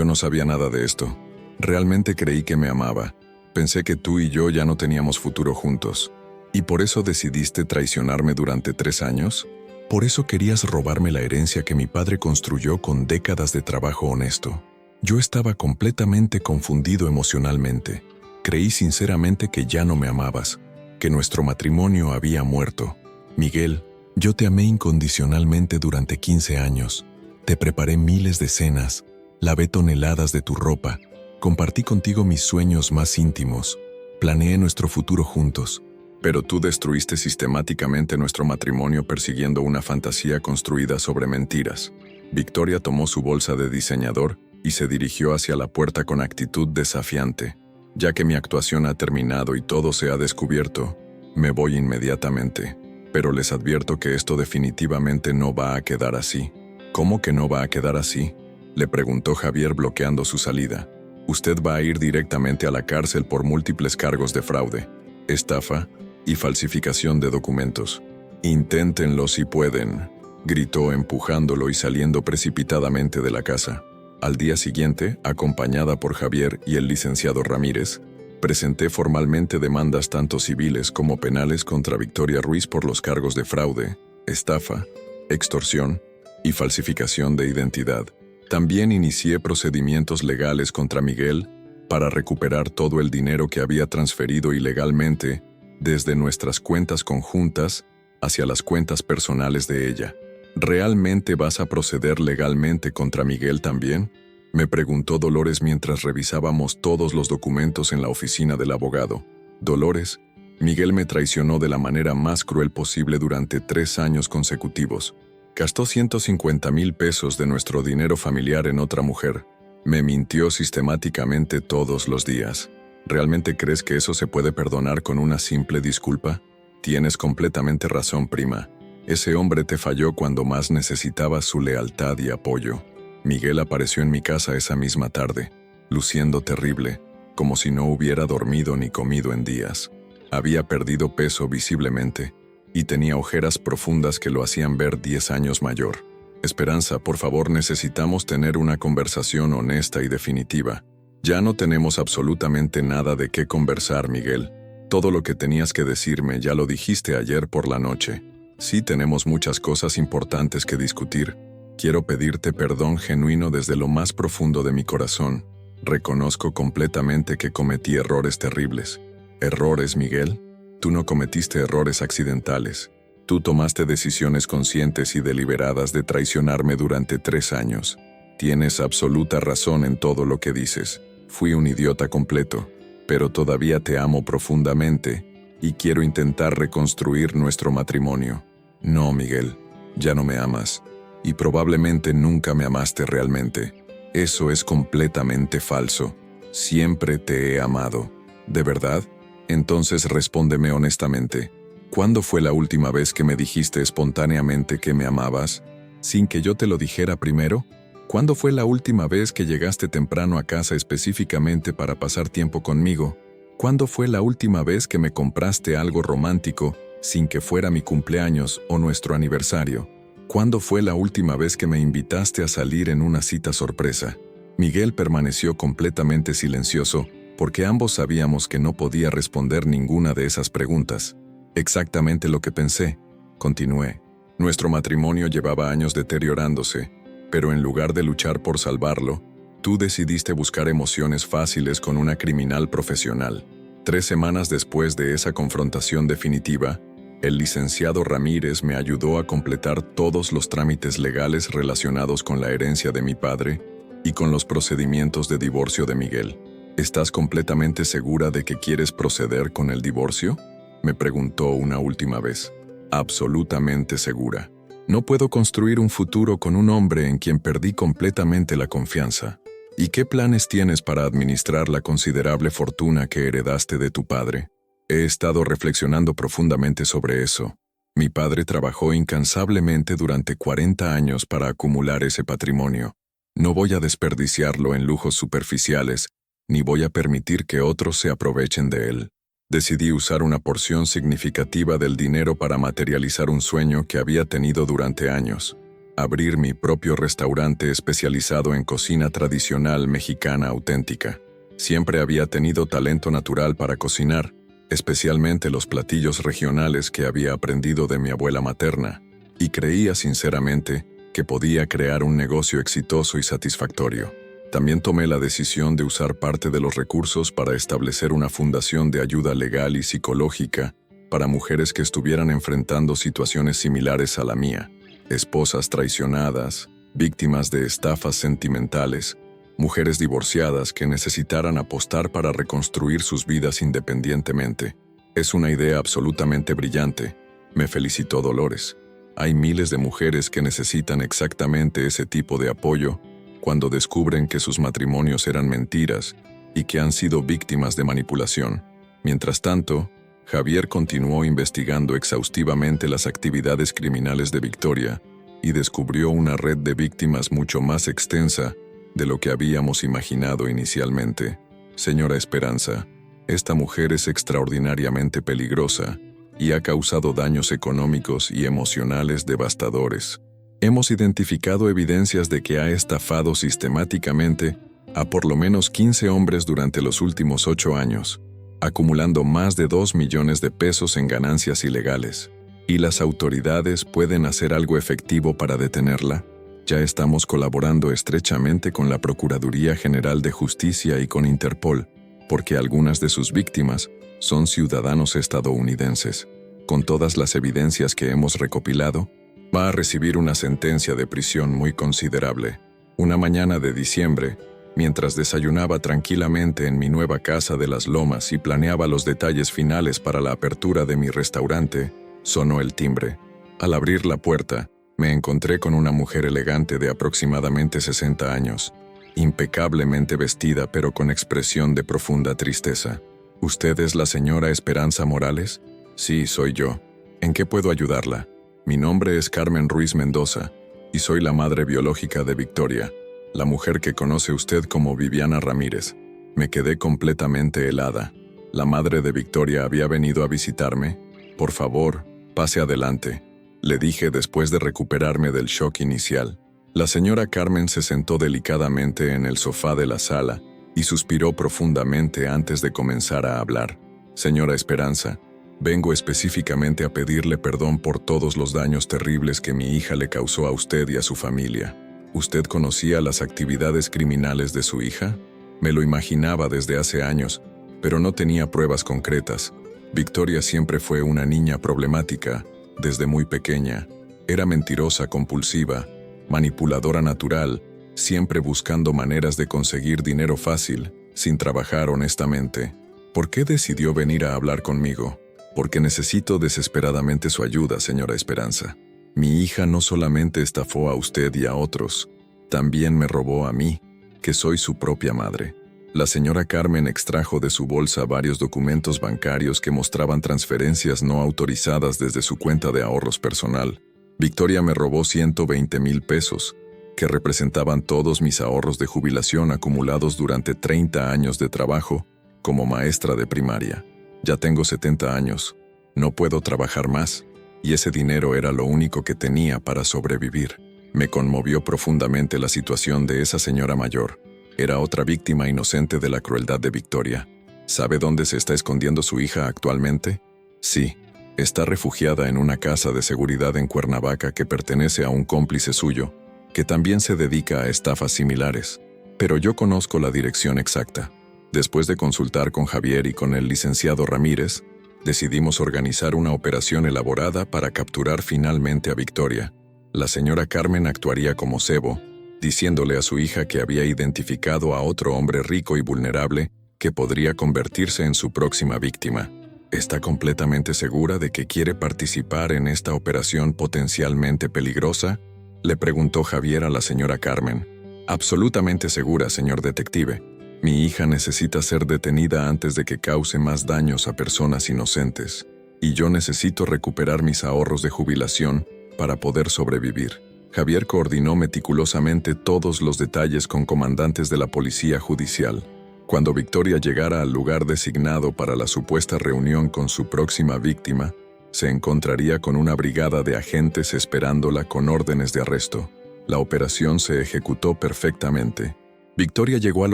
no sabía nada de esto. Realmente creí que me amaba. Pensé que tú y yo ya no teníamos futuro juntos. ¿Y por eso decidiste traicionarme durante 3 años? ¿Por eso querías robarme la herencia que mi padre construyó con décadas de trabajo honesto? Yo estaba completamente confundido emocionalmente. Creí sinceramente que ya no me amabas, que nuestro matrimonio había muerto. Miguel, yo te amé incondicionalmente durante 15 años. Te preparé miles de cenas, lavé toneladas de tu ropa, compartí contigo mis sueños más íntimos, planeé nuestro futuro juntos. Pero tú destruiste sistemáticamente nuestro matrimonio persiguiendo una fantasía construida sobre mentiras. Victoria tomó su bolsa de diseñador y se dirigió hacia la puerta con actitud desafiante. Ya que mi actuación ha terminado y todo se ha descubierto, me voy inmediatamente. Pero les advierto que esto definitivamente no va a quedar así. ¿Cómo que no va a quedar así?, le preguntó Javier bloqueando su salida. Usted va a ir directamente a la cárcel por múltiples cargos de fraude, estafa y falsificación de documentos. Inténtenlo si pueden, gritó empujándolo y saliendo precipitadamente de la casa. Al día siguiente, acompañada por Javier y el licenciado Ramírez, presenté formalmente demandas tanto civiles como penales contra Victoria Ruiz por los cargos de fraude, estafa, extorsión y falsificación de identidad. También inicié procedimientos legales contra Miguel para recuperar todo el dinero que había transferido ilegalmente desde nuestras cuentas conjuntas hacia las cuentas personales de ella. ¿Realmente vas a proceder legalmente contra Miguel también?, me preguntó Dolores mientras revisábamos todos los documentos en la oficina del abogado. Dolores, Miguel me traicionó de la manera más cruel posible durante 3 años consecutivos. Gastó 150,000 pesos de nuestro dinero familiar en otra mujer. Me mintió sistemáticamente todos los días. ¿Realmente crees que eso se puede perdonar con una simple disculpa? Tienes completamente razón, prima. Ese hombre te falló cuando más necesitabas su lealtad y apoyo. Miguel apareció en mi casa esa misma tarde, luciendo terrible, como si no hubiera dormido ni comido en días. Había perdido peso visiblemente y tenía ojeras profundas que lo hacían ver 10 años mayor. Esperanza, por favor, necesitamos tener una conversación honesta y definitiva. Ya no tenemos absolutamente nada de qué conversar, Miguel. Todo lo que tenías que decirme ya lo dijiste ayer por la noche. Sí, tenemos muchas cosas importantes que discutir. Quiero pedirte perdón genuino desde lo más profundo de mi corazón. Reconozco completamente que cometí errores terribles. ¿Errores, Miguel? Tú no cometiste errores accidentales. Tú tomaste decisiones conscientes y deliberadas de traicionarme durante 3 años. Tienes absoluta razón en todo lo que dices. Fui un idiota completo, pero todavía te amo profundamente y quiero intentar reconstruir nuestro matrimonio. No, Miguel, ya no me amas. Y probablemente nunca me amaste realmente. Eso es completamente falso. Siempre te he amado. ¿De verdad? Entonces respóndeme honestamente. ¿Cuándo fue la última vez que me dijiste espontáneamente que me amabas, sin que yo te lo dijera primero? ¿Cuándo fue la última vez que llegaste temprano a casa específicamente para pasar tiempo conmigo? ¿Cuándo fue la última vez que me compraste algo romántico, sin que fuera mi cumpleaños o nuestro aniversario? ¿Cuándo fue la última vez que me invitaste a salir en una cita sorpresa? Miguel permaneció completamente silencioso, porque ambos sabíamos que no podía responder ninguna de esas preguntas. Exactamente lo que pensé, continué. Nuestro matrimonio llevaba años deteriorándose, pero en lugar de luchar por salvarlo, tú decidiste buscar emociones fáciles con una criminal profesional. 3 semanas después de esa confrontación definitiva, el licenciado Ramírez me ayudó a completar todos los trámites legales relacionados con la herencia de mi padre y con los procedimientos de divorcio de Miguel. ¿Estás completamente segura de que quieres proceder con el divorcio?, me preguntó una última vez. Absolutamente segura. No puedo construir un futuro con un hombre en quien perdí completamente la confianza. ¿Y qué planes tienes para administrar la considerable fortuna que heredaste de tu padre? He estado reflexionando profundamente sobre eso. Mi padre trabajó incansablemente durante 40 años para acumular ese patrimonio. No voy a desperdiciarlo en lujos superficiales, ni voy a permitir que otros se aprovechen de él. Decidí usar una porción significativa del dinero para materializar un sueño que había tenido durante años: abrir mi propio restaurante especializado en cocina tradicional mexicana auténtica. Siempre había tenido talento natural para cocinar, especialmente los platillos regionales que había aprendido de mi abuela materna, y creía sinceramente que podía crear un negocio exitoso y satisfactorio. También tomé la decisión de usar parte de los recursos para establecer una fundación de ayuda legal y psicológica para mujeres que estuvieran enfrentando situaciones similares a la mía: esposas traicionadas, víctimas de estafas sentimentales, mujeres divorciadas que necesitaran apostar para reconstruir sus vidas independientemente. Es una idea absolutamente brillante, me felicitó Dolores. Hay miles de mujeres que necesitan exactamente ese tipo de apoyo cuando descubren que sus matrimonios eran mentiras y que han sido víctimas de manipulación. Mientras tanto, Javier continuó investigando exhaustivamente las actividades criminales de Victoria y descubrió una red de víctimas mucho más extensa de lo que habíamos imaginado inicialmente. Señora Esperanza, esta mujer es extraordinariamente peligrosa y ha causado daños económicos y emocionales devastadores. Hemos identificado evidencias de que ha estafado sistemáticamente a por lo menos 15 hombres durante los últimos 8 años, acumulando más de 2 millones de pesos en ganancias ilegales. ¿Y las autoridades pueden hacer algo efectivo para detenerla? Ya estamos colaborando estrechamente con la Procuraduría General de Justicia y con Interpol, porque algunas de sus víctimas son ciudadanos estadounidenses. Con todas las evidencias que hemos recopilado, va a recibir una sentencia de prisión muy considerable. Una mañana de diciembre, mientras desayunaba tranquilamente en mi nueva casa de Las Lomas y planeaba los detalles finales para la apertura de mi restaurante, sonó el timbre. Al abrir la puerta, me encontré con una mujer elegante de aproximadamente 60 años, impecablemente vestida pero con expresión de profunda tristeza. ¿Usted es la señora Esperanza Morales? Sí, soy yo. ¿En qué puedo ayudarla? Mi nombre es Carmen Ruiz Mendoza y soy la madre biológica de Victoria, la mujer que conoce usted como Viviana Ramírez. Me quedé completamente helada. ¿La madre de Victoria había venido a visitarme? Por favor, pase adelante, le dije después de recuperarme del shock inicial. La señora Carmen se sentó delicadamente en el sofá de la sala y suspiró profundamente antes de comenzar a hablar. Señora Esperanza, vengo específicamente a pedirle perdón por todos los daños terribles que mi hija le causó a usted y a su familia. ¿Usted conocía las actividades criminales de su hija? Me lo imaginaba desde hace años, pero no tenía pruebas concretas. Victoria siempre fue una niña problemática, desde muy pequeña. Era mentirosa compulsiva, manipuladora natural, siempre buscando maneras de conseguir dinero fácil, sin trabajar honestamente. ¿Por qué decidió venir a hablar conmigo? Porque necesito desesperadamente su ayuda, señora Esperanza. Mi hija no solamente estafó a usted y a otros, también me robó a mí, que soy su propia madre. La señora Carmen extrajo de su bolsa varios documentos bancarios que mostraban transferencias no autorizadas desde su cuenta de ahorros personal. Victoria me robó 120,000 pesos, que representaban todos mis ahorros de jubilación acumulados durante 30 años de trabajo como maestra de primaria. Ya tengo 70 años, no puedo trabajar más, y ese dinero era lo único que tenía para sobrevivir. Me conmovió profundamente la situación de esa señora mayor. Era otra víctima inocente de la crueldad de Victoria. ¿Sabe dónde se está escondiendo su hija actualmente? Sí, está refugiada en una casa de seguridad en Cuernavaca que pertenece a un cómplice suyo, que también se dedica a estafas similares. Pero yo conozco la dirección exacta. Después de consultar con Javier y con el licenciado Ramírez, decidimos organizar una operación elaborada para capturar finalmente a Victoria. La señora Carmen actuaría como cebo, diciéndole a su hija que había identificado a otro hombre rico y vulnerable que podría convertirse en su próxima víctima. ¿Está completamente segura de que quiere participar en esta operación potencialmente peligrosa?, le preguntó Javier a la señora Carmen. Absolutamente segura, señor detective. Mi hija necesita ser detenida antes de que cause más daños a personas inocentes, y yo necesito recuperar mis ahorros de jubilación para poder sobrevivir. Javier coordinó meticulosamente todos los detalles con comandantes de la policía judicial. Cuando Victoria llegara al lugar designado para la supuesta reunión con su próxima víctima, se encontraría con una brigada de agentes esperándola con órdenes de arresto. La operación se ejecutó perfectamente. Victoria llegó al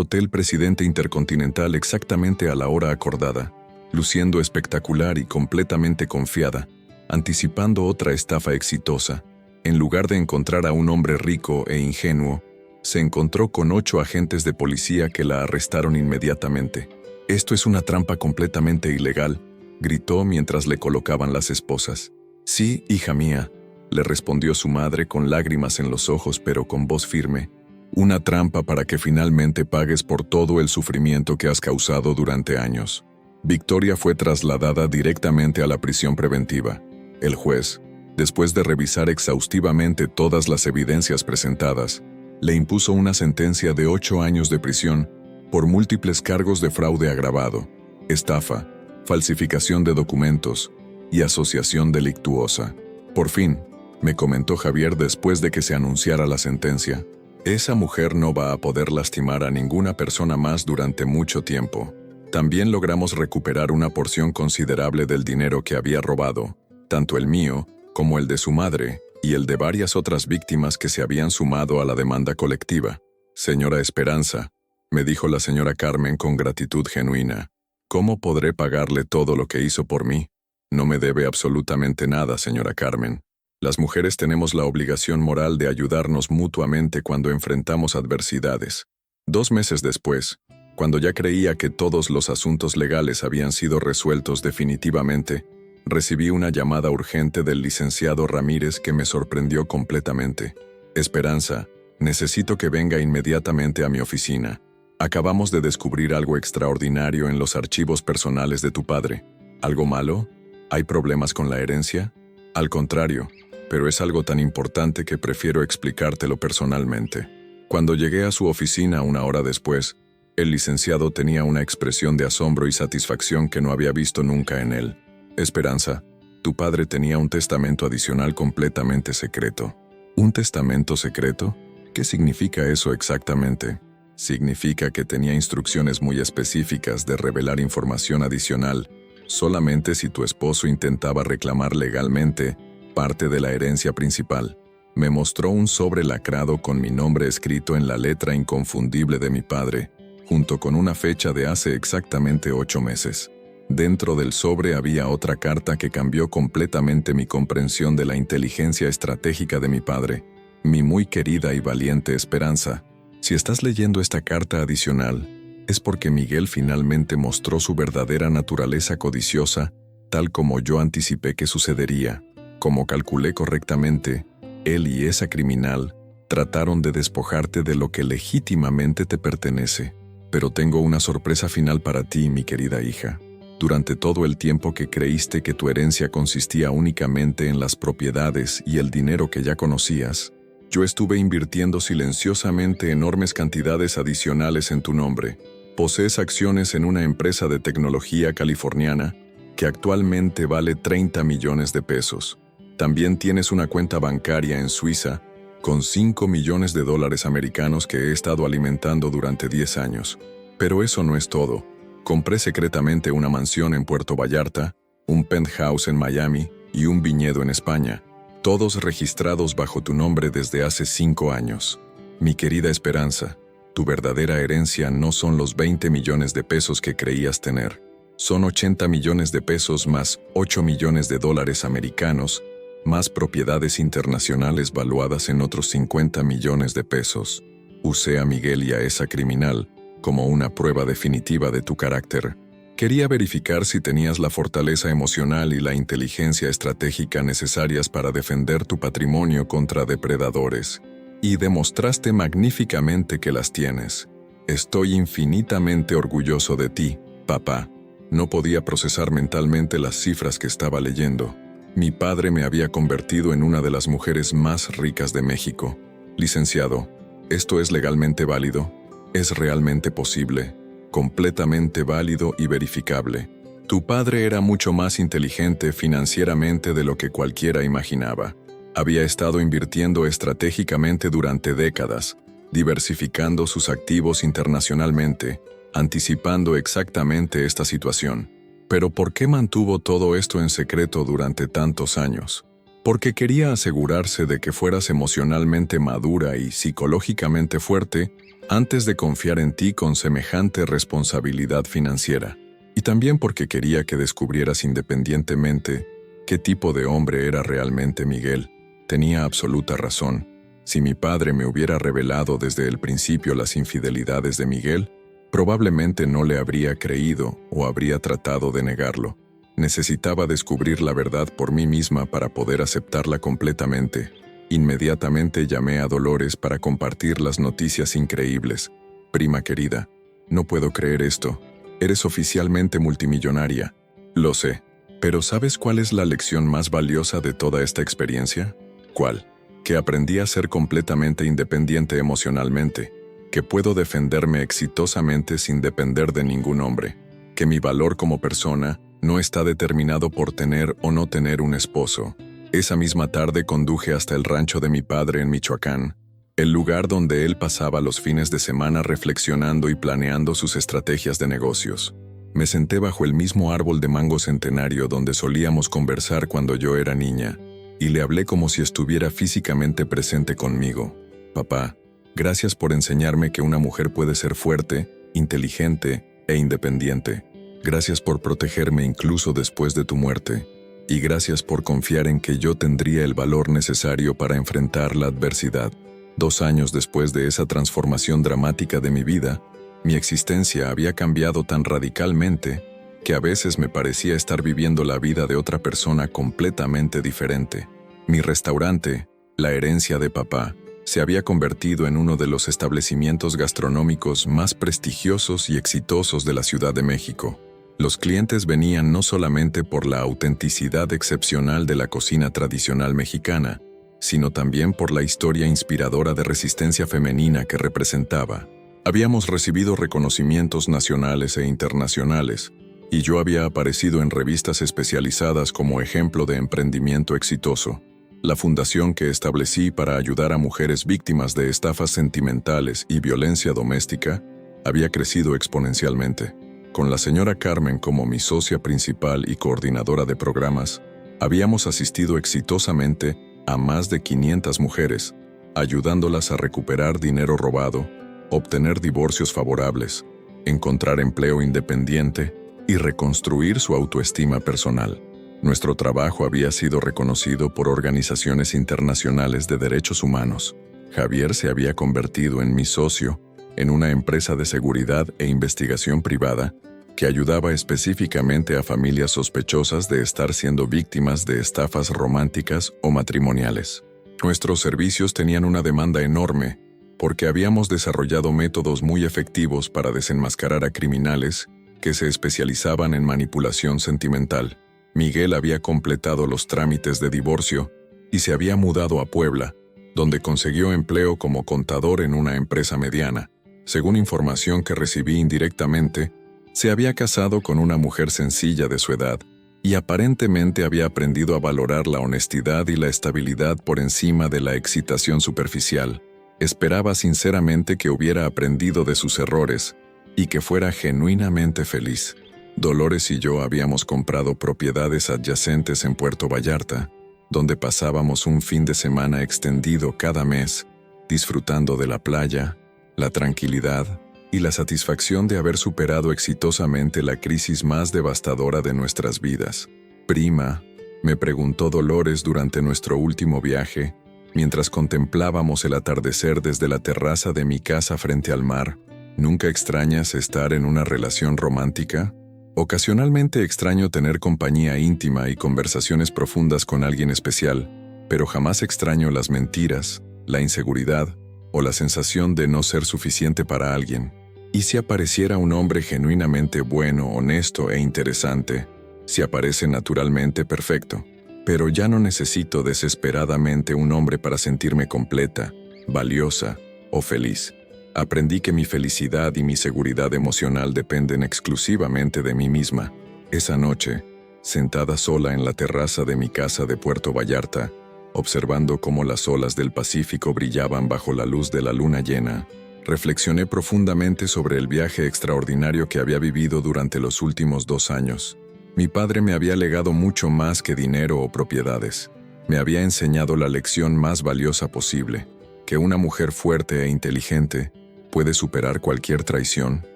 Hotel Presidente Intercontinental exactamente a la hora acordada, luciendo espectacular y completamente confiada, anticipando otra estafa exitosa. En lugar de encontrar a un hombre rico e ingenuo, se encontró con 8 agentes de policía que la arrestaron inmediatamente. «Esto es una trampa completamente ilegal», gritó mientras le colocaban las esposas. «Sí, hija mía», le respondió su madre con lágrimas en los ojos pero con voz firme. «Una trampa para que finalmente pagues por todo el sufrimiento que has causado durante años». Victoria fue trasladada directamente a la prisión preventiva. El juez, después de revisar exhaustivamente todas las evidencias presentadas, le impuso una sentencia de 8 años de prisión por múltiples cargos de fraude agravado, estafa, falsificación de documentos y asociación delictuosa. «Por fin», me comentó Javier después de que se anunciara la sentencia, «esa mujer no va a poder lastimar a ninguna persona más durante mucho tiempo». También logramos recuperar una porción considerable del dinero que había robado, tanto el mío como el de su madre y el de varias otras víctimas que se habían sumado a la demanda colectiva. «Señora Esperanza», me dijo la señora Carmen con gratitud genuina, «¿cómo podré pagarle todo lo que hizo por mí? No me debe absolutamente nada, señora Carmen. Las mujeres tenemos la obligación moral de ayudarnos mutuamente cuando enfrentamos adversidades». 2 meses después, cuando ya creía que todos los asuntos legales habían sido resueltos definitivamente, recibí una llamada urgente del licenciado Ramírez que me sorprendió completamente. «Esperanza, necesito que venga inmediatamente a mi oficina. Acabamos de descubrir algo extraordinario en los archivos personales de tu padre. ¿Algo malo? ¿Hay problemas con la herencia? Al contrario, pero es algo tan importante que prefiero explicártelo personalmente». Cuando llegué a su oficina 1 hora después, el licenciado tenía una expresión de asombro y satisfacción que no había visto nunca en él. «Esperanza, tu padre tenía un testamento adicional completamente secreto». ¿Un testamento secreto? ¿Qué significa eso exactamente? Significa que tenía instrucciones muy específicas de revelar información adicional solamente si tu esposo intentaba reclamar legalmente parte de la herencia principal. Me mostró un sobre lacrado con mi nombre escrito en la letra inconfundible de mi padre, junto con una fecha de hace exactamente 8 meses. Dentro del sobre había otra carta que cambió completamente mi comprensión de la inteligencia estratégica de mi padre. «Mi muy querida y valiente Esperanza, si estás leyendo esta carta adicional, es porque Miguel finalmente mostró su verdadera naturaleza codiciosa, tal como yo anticipé que sucedería. Como calculé correctamente, él y esa criminal trataron de despojarte de lo que legítimamente te pertenece. Pero tengo una sorpresa final para ti, mi querida hija. Durante todo el tiempo que creíste que tu herencia consistía únicamente en las propiedades y el dinero que ya conocías, yo estuve invirtiendo silenciosamente enormes cantidades adicionales en tu nombre. Posees acciones en una empresa de tecnología californiana que actualmente vale 30 millones de pesos. También tienes una cuenta bancaria en Suiza con 5 millones de dólares americanos que he estado alimentando durante 10 años. Pero eso no es todo. Compré secretamente una mansión en Puerto Vallarta, un penthouse en Miami y un viñedo en España, todos registrados bajo tu nombre desde hace 5 años. Mi querida Esperanza, tu verdadera herencia no son los 20 millones de pesos que creías tener. Son 80 millones de pesos más 8 millones de dólares americanos, más propiedades internacionales valuadas en otros 50 millones de pesos. Usé a Miguel y a esa criminal como una prueba definitiva de tu carácter. Quería verificar si tenías la fortaleza emocional y la inteligencia estratégica necesarias para defender tu patrimonio contra depredadores. Y demostraste magníficamente que las tienes. Estoy infinitamente orgulloso de ti, papá. No podía procesar mentalmente las cifras que estaba leyendo. Mi padre me había convertido en una de las mujeres más ricas de México. Licenciado, ¿esto es legalmente válido? ¿Es realmente posible? Completamente válido y verificable. Tu padre era mucho más inteligente financieramente de lo que cualquiera imaginaba. Había estado invirtiendo estratégicamente durante décadas, diversificando sus activos internacionalmente, anticipando exactamente esta situación. Pero ¿por qué mantuvo todo esto en secreto durante tantos años? Porque quería asegurarse de que fueras emocionalmente madura y psicológicamente fuerte antes de confiar en ti con semejante responsabilidad financiera. Y también porque quería que descubrieras independientemente qué tipo de hombre era realmente Miguel. Tenía absoluta razón. Si mi padre me hubiera revelado desde el principio las infidelidades de Miguel, probablemente no le habría creído o habría tratado de negarlo. Necesitaba descubrir la verdad por mí misma para poder aceptarla completamente. Inmediatamente llamé a Dolores para compartir las noticias increíbles. Prima querida, no puedo creer esto. Eres oficialmente multimillonaria. Lo sé. Pero ¿sabes cuál es la lección más valiosa de toda esta experiencia? ¿Cuál? Que aprendí a ser completamente independiente emocionalmente, que puedo defenderme exitosamente sin depender de ningún hombre, que mi valor como persona no está determinado por tener o no tener un esposo. Esa misma tarde conduje hasta el rancho de mi padre en Michoacán, el lugar donde él pasaba los fines de semana reflexionando y planeando sus estrategias de negocios. Me senté bajo el mismo árbol de mango centenario donde solíamos conversar cuando yo era niña, y le hablé como si estuviera físicamente presente conmigo. Papá, gracias por enseñarme que una mujer puede ser fuerte, inteligente e independiente. Gracias por protegerme incluso después de tu muerte. Y gracias por confiar en que yo tendría el valor necesario para enfrentar la adversidad. 2 años después de esa transformación dramática de mi vida, mi existencia había cambiado tan radicalmente que a veces me parecía estar viviendo la vida de otra persona completamente diferente. Mi restaurante, la herencia de papá, se había convertido en uno de los establecimientos gastronómicos más prestigiosos y exitosos de la Ciudad de México. Los clientes venían no solamente por la autenticidad excepcional de la cocina tradicional mexicana, sino también por la historia inspiradora de resistencia femenina que representaba. Habíamos recibido reconocimientos nacionales e internacionales, y yo había aparecido en revistas especializadas como ejemplo de emprendimiento exitoso. La fundación que establecí para ayudar a mujeres víctimas de estafas sentimentales y violencia doméstica había crecido exponencialmente. Con la señora Carmen como mi socia principal y coordinadora de programas, habíamos asistido exitosamente a más de 500 mujeres, ayudándolas a recuperar dinero robado, obtener divorcios favorables, encontrar empleo independiente y reconstruir su autoestima personal. Nuestro trabajo había sido reconocido por organizaciones internacionales de derechos humanos. Javier se había convertido en mi socio en una empresa de seguridad e investigación privada que ayudaba específicamente a familias sospechosas de estar siendo víctimas de estafas románticas o matrimoniales. Nuestros servicios tenían una demanda enorme porque habíamos desarrollado métodos muy efectivos para desenmascarar a criminales que se especializaban en manipulación sentimental. Miguel había completado los trámites de divorcio y se había mudado a Puebla, donde consiguió empleo como contador en una empresa mediana. Según información que recibí indirectamente, se había casado con una mujer sencilla de su edad y aparentemente había aprendido a valorar la honestidad y la estabilidad por encima de la excitación superficial. Esperaba sinceramente que hubiera aprendido de sus errores y que fuera genuinamente feliz. Dolores y yo habíamos comprado propiedades adyacentes en Puerto Vallarta, donde pasábamos un fin de semana extendido cada mes, disfrutando de la playa, la tranquilidad y la satisfacción de haber superado exitosamente la crisis más devastadora de nuestras vidas. Prima, me preguntó Dolores durante nuestro último viaje, mientras contemplábamos el atardecer desde la terraza de mi casa frente al mar. ¿Nunca extrañas estar en una relación romántica? Ocasionalmente extraño tener compañía íntima y conversaciones profundas con alguien especial, pero jamás extraño las mentiras, la inseguridad o la sensación de no ser suficiente para alguien. ¿Y si apareciera un hombre genuinamente bueno, honesto e interesante? Si aparece naturalmente, perfecto. Pero ya no necesito desesperadamente un hombre para sentirme completa, valiosa o feliz. Aprendí que mi felicidad y mi seguridad emocional dependen exclusivamente de mí misma. Esa noche, sentada sola en la terraza de mi casa de Puerto Vallarta, Observando cómo las olas del Pacífico brillaban bajo la luz de la luna llena, reflexioné profundamente sobre el viaje extraordinario que había vivido durante los últimos 2 años. Mi padre me había legado mucho más que dinero o propiedades. Me había enseñado la lección más valiosa posible, que una mujer fuerte e inteligente puede superar cualquier traición,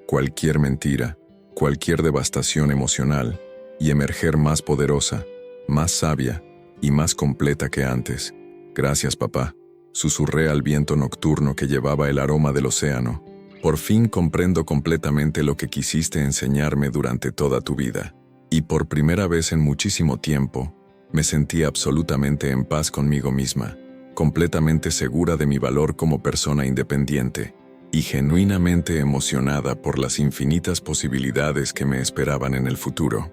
cualquier mentira, cualquier devastación emocional y emerger más poderosa, más sabia y más completa que antes. Gracias, papá, susurré al viento nocturno que llevaba el aroma del océano. Por fin comprendo completamente lo que quisiste enseñarme durante toda tu vida. Y por primera vez en muchísimo tiempo, me sentí absolutamente en paz conmigo misma, completamente segura de mi valor como persona independiente y genuinamente emocionada por las infinitas posibilidades que me esperaban en el futuro.